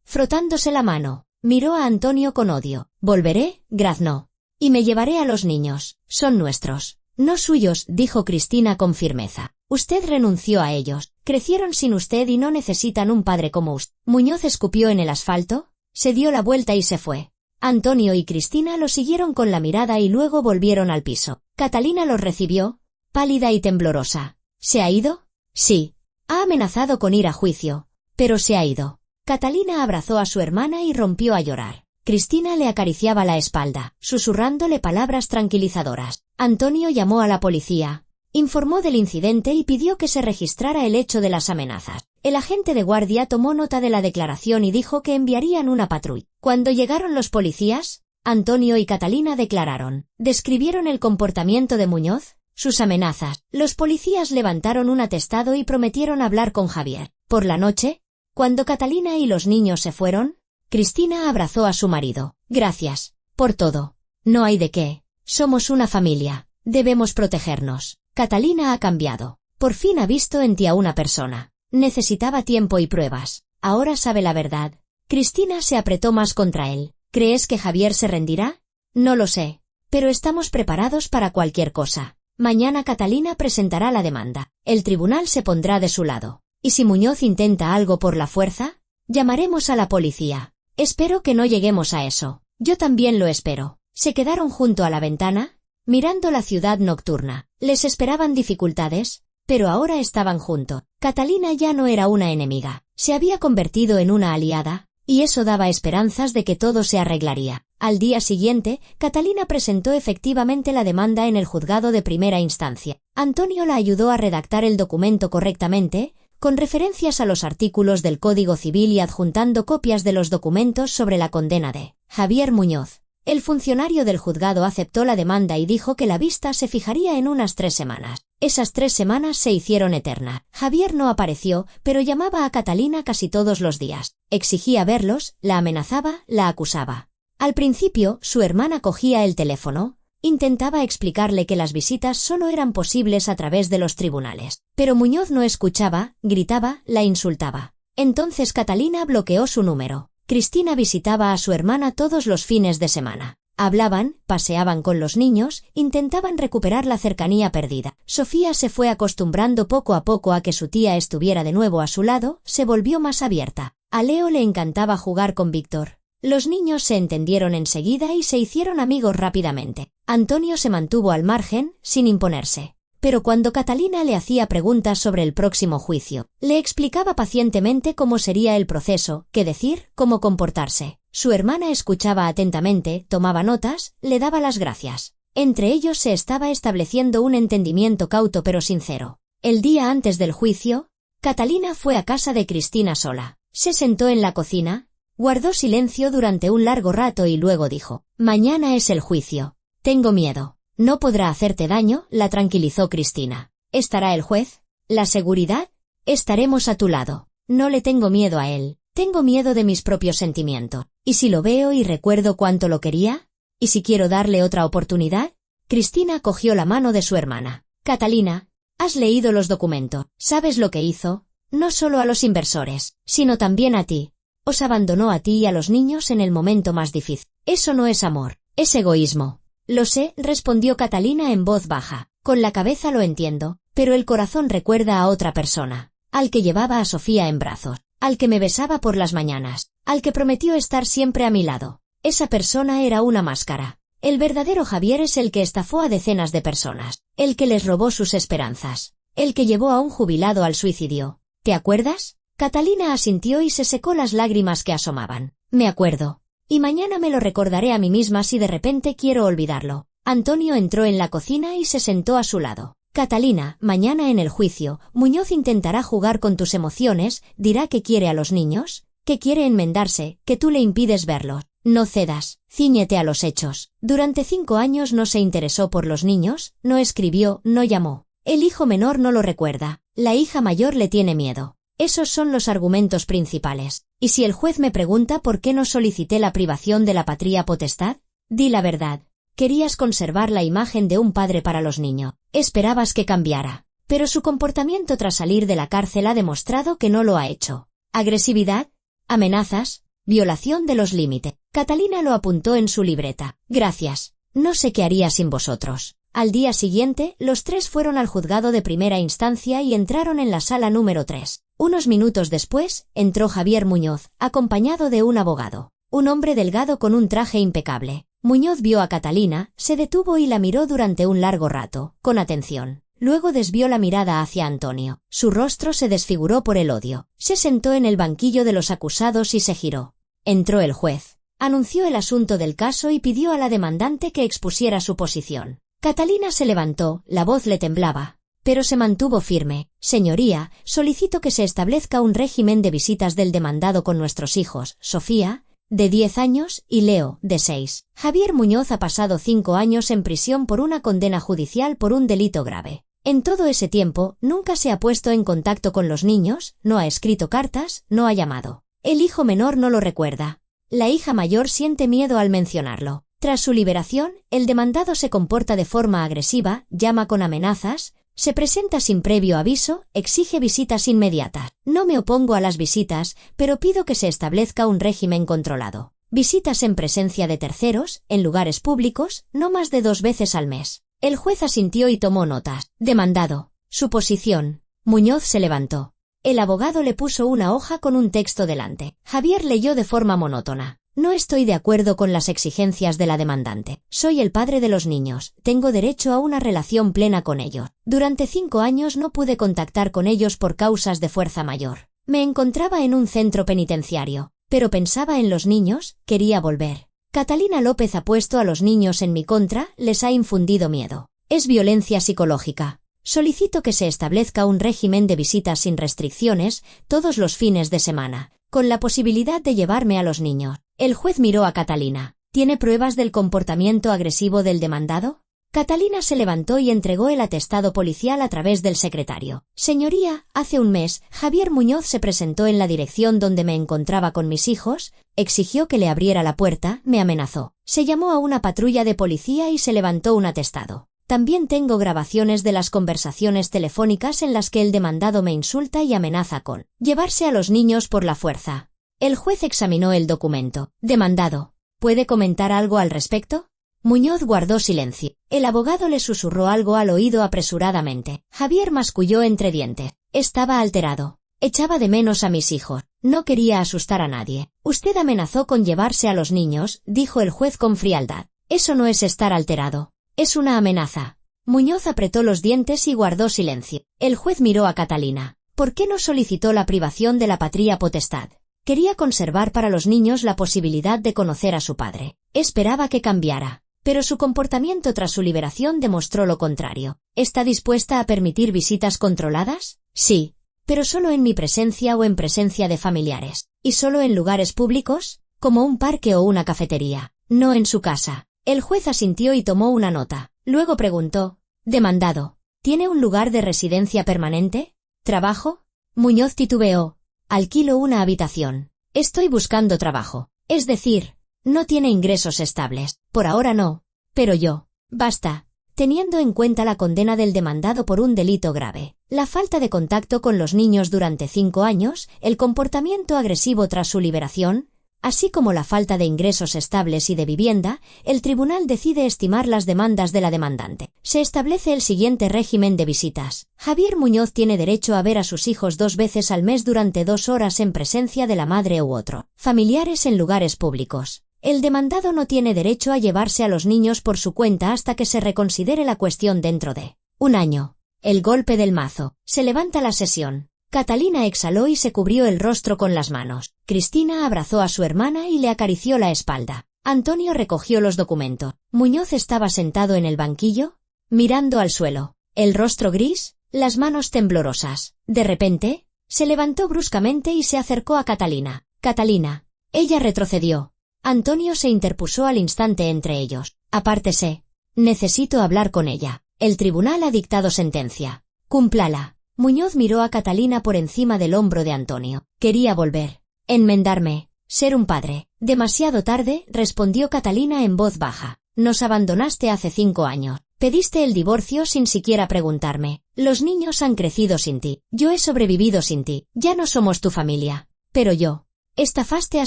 Frotándose la mano, miró a Antonio con odio. Volveré, graznó. Y me llevaré a los niños. Son nuestros. No suyos, dijo Cristina con firmeza. Usted renunció a ellos. Crecieron sin usted y no necesitan un padre como usted. Muñoz escupió en el asfalto, se dio la vuelta y se fue. Antonio y Cristina lo siguieron con la mirada y luego volvieron al piso. Catalina los recibió, pálida y temblorosa. ¿Se ha ido? Sí. Ha amenazado con ir a juicio, pero se ha ido. Catalina abrazó a su hermana y rompió a llorar. Cristina le acariciaba la espalda, susurrándole palabras tranquilizadoras. Antonio llamó a la policía, informó del incidente y pidió que se registrara el hecho de las amenazas. El agente de guardia tomó nota de la declaración y dijo que enviarían una patrulla. Cuando llegaron los policías, Antonio y Catalina declararon. Describieron el comportamiento de Muñoz, sus amenazas. Los policías levantaron un atestado y prometieron hablar con Javier. Por la noche, cuando Catalina y los niños se fueron, Cristina abrazó a su marido. Gracias, por todo. No hay de qué. Somos una familia. Debemos protegernos. Catalina ha cambiado. Por fin ha visto en ti a una persona. Necesitaba tiempo y pruebas. Ahora sabe la verdad. Cristina se apretó más contra él. ¿Crees que Javier se rendirá? No lo sé. Pero estamos preparados para cualquier cosa. Mañana Catalina presentará la demanda. El tribunal se pondrá de su lado. ¿Y si Muñoz intenta algo por la fuerza? Llamaremos a la policía. Espero que no lleguemos a eso. Yo también lo espero. Se quedaron junto a la ventana, mirando la ciudad nocturna. Les esperaban dificultades, pero ahora estaban juntos. Catalina ya no era una enemiga. Se había convertido en una aliada, y eso daba esperanzas de que todo se arreglaría. Al día siguiente, Catalina presentó efectivamente la demanda en el juzgado de primera instancia. Antonio la ayudó a redactar el documento correctamente, con referencias a los artículos del Código Civil y adjuntando copias de los documentos sobre la condena de Javier Muñoz. El funcionario del juzgado aceptó la demanda y dijo que la vista se fijaría en unas 3 semanas. Esas 3 semanas se hicieron eternas. Javier no apareció, pero llamaba a Catalina casi todos los días. Exigía verlos, la amenazaba, la acusaba. Al principio, su hermana cogía el teléfono, intentaba explicarle que las visitas solo eran posibles a través de los tribunales. Pero Muñoz no escuchaba, gritaba, la insultaba. Entonces Catalina bloqueó su número. Cristina visitaba a su hermana todos los fines de semana. Hablaban, paseaban con los niños, intentaban recuperar la cercanía perdida. Sofía se fue acostumbrando poco a poco a que su tía estuviera de nuevo a su lado, se volvió más abierta. A Leo le encantaba jugar con Víctor. Los niños se entendieron enseguida y se hicieron amigos rápidamente. Antonio se mantuvo al margen, sin imponerse. Pero cuando Catalina le hacía preguntas sobre el próximo juicio, le explicaba pacientemente cómo sería el proceso, qué decir, cómo comportarse. Su hermana escuchaba atentamente, tomaba notas, le daba las gracias. Entre ellos se estaba estableciendo un entendimiento cauto pero sincero. El día antes del juicio, Catalina fue a casa de Cristina sola. Se sentó en la cocina, guardó silencio durante un largo rato y luego dijo: «Mañana es el juicio. Tengo miedo». «No podrá hacerte daño», la tranquilizó Cristina. «¿Estará el juez? ¿La seguridad? Estaremos a tu lado. No le tengo miedo a él. Tengo miedo de mis propios sentimientos. ¿Y si lo veo y recuerdo cuánto lo quería? ¿Y si quiero darle otra oportunidad?» Cristina cogió la mano de su hermana. «Catalina, has leído los documentos. ¿Sabes lo que hizo? No solo a los inversores, sino también a ti. Os abandonó a ti y a los niños en el momento más difícil. Eso no es amor, es egoísmo». «Lo sé», respondió Catalina en voz baja. «Con la cabeza lo entiendo, pero el corazón recuerda a otra persona, al que llevaba a Sofía en brazos. al que me besaba por las mañanas, al que prometió estar siempre a mi lado. Esa persona era una máscara. El verdadero Javier es el que estafó a decenas de personas, el que les robó sus esperanzas, el que llevó a un jubilado al suicidio. ¿Te acuerdas? Catalina asintió y se secó las lágrimas que asomaban. Me acuerdo. Y mañana me lo recordaré a mí misma si de repente quiero olvidarlo. Antonio entró en la cocina y se sentó a su lado. Catalina, mañana en el juicio, Muñoz intentará jugar con tus emociones, dirá que quiere a los niños, que quiere enmendarse, que tú le impides verlos. No cedas, cíñete a los hechos. Durante 5 años no se interesó por los niños, no escribió, no llamó. El hijo menor no lo recuerda, la hija mayor le tiene miedo. Esos son los argumentos principales. ¿Y si el juez me pregunta por qué no solicité la privación de la patria potestad? Di la verdad. Querías conservar la imagen de un padre para los niños. Esperabas que cambiara. Pero su comportamiento tras salir de la cárcel ha demostrado que no lo ha hecho. ¿Agresividad? ¿Amenazas? ¿Violación de los límites? Catalina lo apuntó en su libreta. Gracias. No sé qué haría sin vosotros. Al día siguiente, los 3 fueron al juzgado de primera instancia y entraron en la sala número 3. Unos minutos después, entró Javier Muñoz, acompañado de un abogado. Un hombre delgado con un traje impecable. Muñoz vio a Catalina, se detuvo y la miró durante un largo rato, con atención. Luego desvió la mirada hacia Antonio. Su rostro se desfiguró por el odio. Se sentó en el banquillo de los acusados y se giró. Entró el juez. Anunció el asunto del caso y pidió a la demandante que expusiera su posición. Catalina se levantó, la voz le temblaba, pero se mantuvo firme. Señoría, solicito que se establezca un régimen de visitas del demandado con nuestros hijos, Sofía, de 10 años, y Leo, de 6. Javier Muñoz ha pasado 5 años en prisión por una condena judicial por un delito grave. En todo ese tiempo, nunca se ha puesto en contacto con los niños, no ha escrito cartas, no ha llamado. El hijo menor no lo recuerda. La hija mayor siente miedo al mencionarlo. Tras su liberación, el demandado se comporta de forma agresiva, llama con amenazas, se presenta sin previo aviso, exige visitas inmediatas. No me opongo a las visitas, pero pido que se establezca un régimen controlado. Visitas en presencia de terceros, en lugares públicos, no más de 2 veces al mes. El juez asintió y tomó notas. Demandado. Su posición. Muñoz se levantó. El abogado le puso una hoja con un texto delante. Javier leyó de forma monótona. No estoy de acuerdo con las exigencias de la demandante. Soy el padre de los niños. Tengo derecho a una relación plena con ellos. Durante 5 años no pude contactar con ellos por causas de fuerza mayor. Me encontraba en un centro penitenciario, pero pensaba en los niños, quería volver. Catalina López ha puesto a los niños en mi contra, les ha infundido miedo. Es violencia psicológica. Solicito que se establezca un régimen de visitas sin restricciones, todos los fines de semana, con la posibilidad de llevarme a los niños. El juez miró a Catalina. ¿Tiene pruebas del comportamiento agresivo del demandado? Catalina se levantó y entregó el atestado policial a través del secretario. Señoría, hace un mes, Javier Muñoz se presentó en la dirección donde me encontraba con mis hijos, exigió que le abriera la puerta, me amenazó. Se llamó a una patrulla de policía y se levantó un atestado. También tengo grabaciones de las conversaciones telefónicas en las que el demandado me insulta y amenaza con llevarse a los niños por la fuerza. El juez examinó el documento. Demandado. ¿Puede comentar algo al respecto? Muñoz guardó silencio. El abogado le susurró algo al oído apresuradamente. Javier masculló entre dientes. Estaba alterado. Echaba de menos a mis hijos. No quería asustar a nadie. Usted amenazó con llevarse a los niños, dijo el juez con frialdad. Eso no es estar alterado. Es una amenaza. Muñoz apretó los dientes y guardó silencio. El juez miró a Catalina. ¿Por qué no solicitó la privación de la patria potestad? Quería conservar para los niños la posibilidad de conocer a su padre. Esperaba que cambiara. Pero su comportamiento tras su liberación demostró lo contrario. ¿Está dispuesta a permitir visitas controladas? Sí. Pero solo en mi presencia o en presencia de familiares. ¿Y solo en lugares públicos? Como un parque o una cafetería. No en su casa. El juez asintió y tomó una nota. Luego preguntó. Demandado. ¿Tiene un lugar de residencia permanente? ¿Trabajo? Muñoz titubeó. Alquilo una habitación. Estoy buscando trabajo. Es decir, no tiene ingresos estables. Por ahora no. Pero yo. Basta. Teniendo en cuenta la condena del demandado por un delito grave, la falta de contacto con los niños durante 5 años, el comportamiento agresivo tras su liberación, Así como la falta de ingresos estables y de vivienda, el tribunal decide estimar las demandas de la demandante. Se establece el siguiente régimen de visitas. Javier Muñoz tiene derecho a ver a sus hijos 2 veces al mes durante 2 horas en presencia de la madre u otro. Familiares en lugares públicos. El demandado no tiene derecho a llevarse a los niños por su cuenta hasta que se reconsidere la cuestión dentro de 1 año. El golpe del mazo. Se levanta la sesión. Catalina exhaló y se cubrió el rostro con las manos. Cristina abrazó a su hermana y le acarició la espalda. Antonio recogió los documentos. Muñoz estaba sentado en el banquillo, mirando al suelo. El rostro gris, las manos temblorosas. De repente, se levantó bruscamente y se acercó a Catalina. Catalina. Ella retrocedió. Antonio se interpuso al instante entre ellos. Apártese. Necesito hablar con ella. El tribunal ha dictado sentencia. Cúmplala. Muñoz miró a Catalina por encima del hombro de Antonio. Quería volver. Enmendarme. Ser un padre. Demasiado tarde, respondió Catalina en voz baja. Nos abandonaste hace 5 años. Pediste el divorcio sin siquiera preguntarme. Los niños han crecido sin ti. Yo he sobrevivido sin ti. Ya no somos tu familia. Pero yo. Estafaste a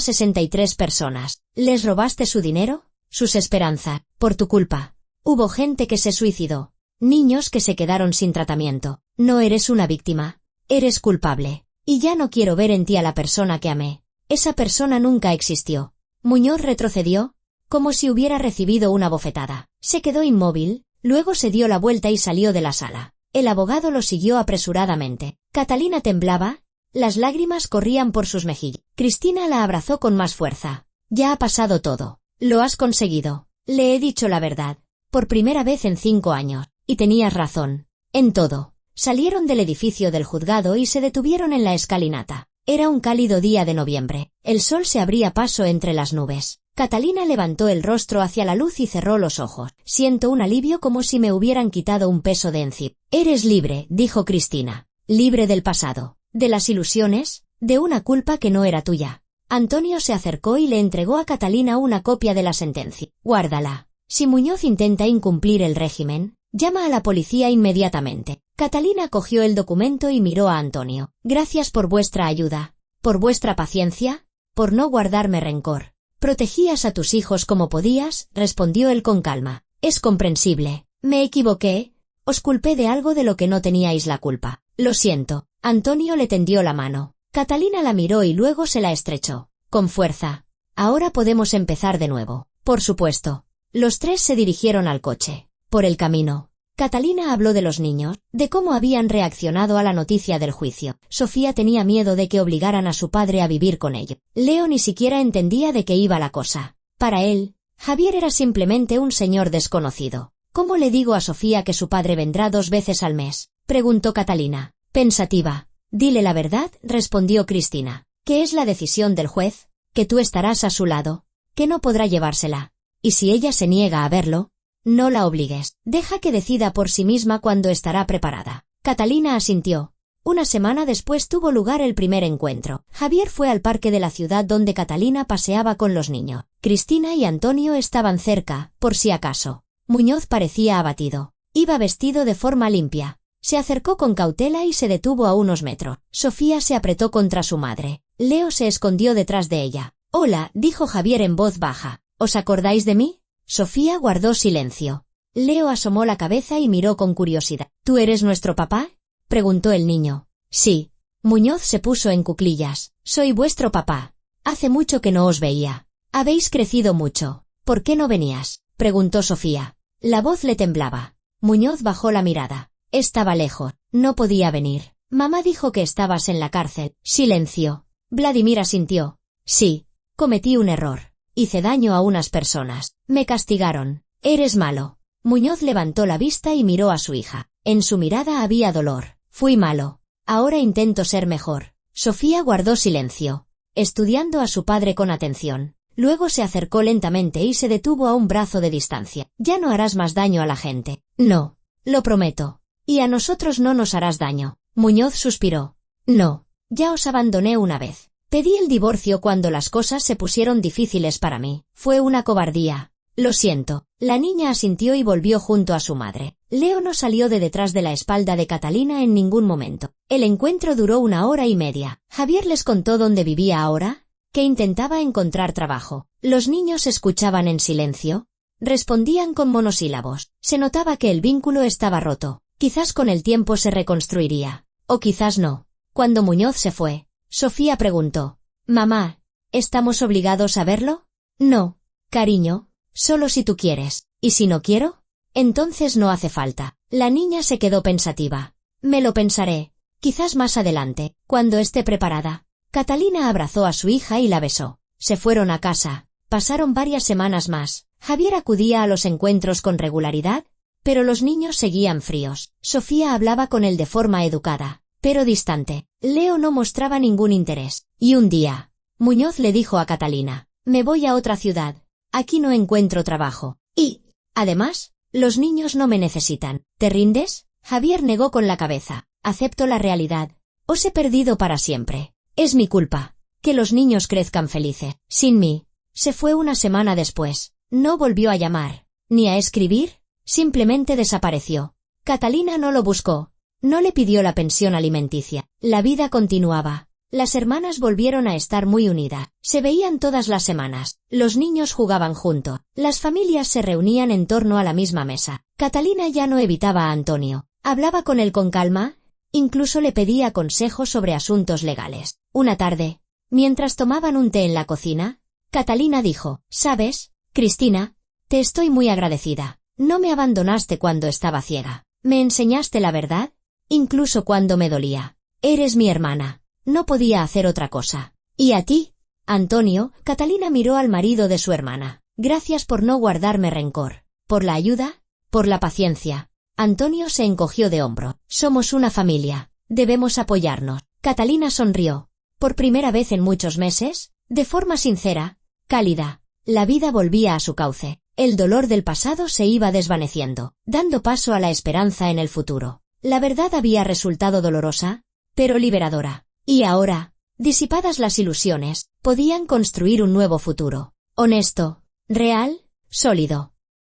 63 personas. ¿Les robaste su dinero? Sus esperanzas. Por tu culpa. Hubo gente que se suicidó. Niños que se quedaron sin tratamiento. No eres una víctima. Eres culpable. Y ya no quiero ver en ti a la persona que amé. Esa persona nunca existió. Muñoz retrocedió, como si hubiera recibido una bofetada. Se quedó inmóvil, luego se dio la vuelta y salió de la sala. El abogado lo siguió apresuradamente. Catalina temblaba, las lágrimas corrían por sus mejillas. Cristina la abrazó con más fuerza. Ya ha pasado todo. Lo has conseguido. Le he dicho la verdad. Por primera vez en 5 años. Y tenías razón. En todo. Salieron del edificio del juzgado y se detuvieron en la escalinata. Era un cálido día de noviembre. El sol se abría paso entre las nubes. Catalina levantó el rostro hacia la luz y cerró los ojos. Siento un alivio como si me hubieran quitado un peso de encima. Eres libre, dijo Cristina. Libre del pasado. De las ilusiones, de una culpa que no era tuya. Antonio se acercó y le entregó a Catalina una copia de la sentencia. Guárdala. Si Muñoz intenta incumplir el régimen, llama a la policía inmediatamente. Catalina cogió el documento y miró a Antonio. Gracias por vuestra ayuda, por vuestra paciencia, por no guardarme rencor. Protegías a tus hijos como podías, respondió él con calma. Es comprensible. Me equivoqué. Os culpé de algo de lo que no teníais la culpa. Lo siento. Antonio le tendió la mano. Catalina la miró y luego se la estrechó. Con fuerza. Ahora podemos empezar de nuevo. Por supuesto. Los 3 se dirigieron al coche. Por el camino, Catalina habló de los niños, de cómo habían reaccionado a la noticia del juicio. Sofía tenía miedo de que obligaran a su padre a vivir con ellos. Leo ni siquiera entendía de qué iba la cosa. Para él, Javier era simplemente un señor desconocido. ¿Cómo le digo a Sofía que su padre vendrá 2 veces al mes? Preguntó Catalina, pensativa. Dile la verdad, respondió Cristina. ¿Qué es la decisión del juez? Que tú estarás a su lado, que no podrá llevársela. Y si ella se niega a verlo, no la obligues. Deja que decida por sí misma cuando estará preparada. Catalina asintió. Una semana después tuvo lugar el primer encuentro. Javier fue al parque de la ciudad donde Catalina paseaba con los niños. Cristina y Antonio estaban cerca, por si acaso. Muñoz parecía abatido. Iba vestido de forma limpia. Se acercó con cautela y se detuvo a unos metros. Sofía se apretó contra su madre. Leo se escondió detrás de ella. Hola, dijo Javier en voz baja. ¿Os acordáis de mí? Sofía guardó silencio. Leo asomó la cabeza y miró con curiosidad. ¿Tú eres nuestro papá? Preguntó el niño. Sí. Muñoz se puso en cuclillas. Soy vuestro papá. Hace mucho que no os veía. Habéis crecido mucho. ¿Por qué no venías? Preguntó Sofía. La voz le temblaba. Muñoz bajó la mirada. Estaba lejos. No podía venir. Mamá dijo que estabas en la cárcel. Silencio. Vladimir asintió. Sí. Cometí un error. Hice daño a unas personas. Me castigaron. Eres malo. Muñoz levantó la vista y miró a su hija. En su mirada había dolor. Fui malo. Ahora intento ser mejor. Sofía guardó silencio, estudiando a su padre con atención. Luego se acercó lentamente y se detuvo a un brazo de distancia. Ya no harás más daño a la gente. No. Lo prometo. Y a nosotros no nos harás daño. Muñoz suspiró. No. Ya os abandoné una vez. Pedí el divorcio cuando las cosas se pusieron difíciles para mí. Fue una cobardía. Lo siento. La niña asintió y volvió junto a su madre. Leo no salió de detrás de la espalda de Catalina en ningún momento. El encuentro duró 1 hora y media. Javier les contó dónde vivía ahora, que intentaba encontrar trabajo. Los niños escuchaban en silencio. Respondían con monosílabos. Se notaba que el vínculo estaba roto. Quizás con el tiempo se reconstruiría. O quizás no. Cuando Muñoz se fue, Sofía preguntó: «Mamá, ¿estamos obligados a verlo?» «No, cariño, solo si tú quieres. ¿Y si no quiero?» «Entonces no hace falta». La niña se quedó pensativa. «Me lo pensaré. Quizás más adelante, cuando esté preparada». Catalina abrazó a su hija y la besó. Se fueron a casa. Pasaron varias semanas más. Javier acudía a los encuentros con regularidad, pero los niños seguían fríos. Sofía hablaba con él de forma educada, pero distante. Leo no mostraba ningún interés. Y un día, Muñoz le dijo a Catalina: «Me voy a otra ciudad. Aquí no encuentro trabajo. Y, además, los niños no me necesitan. ¿Te rindes?» Javier negó con la cabeza. «Acepto la realidad. Os he perdido para siempre. Es mi culpa. Que los niños crezcan felices. Sin mí». Se fue una semana después. No volvió a llamar, ni a escribir, simplemente desapareció. Catalina no lo buscó. No le pidió la pensión alimenticia. La vida continuaba. Las hermanas volvieron a estar muy unidas. Se veían todas las semanas. Los niños jugaban juntos. Las familias se reunían en torno a la misma mesa. Catalina ya no evitaba a Antonio. Hablaba con él con calma. Incluso le pedía consejos sobre asuntos legales. Una tarde, mientras tomaban un té en la cocina, Catalina dijo: «¿Sabes, Cristina? Te estoy muy agradecida. No me abandonaste cuando estaba ciega. Me enseñaste la verdad, incluso cuando me dolía. Eres mi hermana. No podía hacer otra cosa. ¿Y a ti, Antonio?» Catalina miró al marido de su hermana. «Gracias por no guardarme rencor. Por la ayuda, por la paciencia». Antonio se encogió de hombro. «Somos una familia. Debemos apoyarnos». Catalina sonrió. Por primera vez en muchos meses, de forma sincera, cálida. La vida volvía a su cauce. El dolor del pasado se iba desvaneciendo, dando paso a la esperanza en el futuro. La verdad había resultado dolorosa, pero liberadora. Y ahora, disipadas las ilusiones, podían construir un nuevo futuro. Honesto, real, sólido.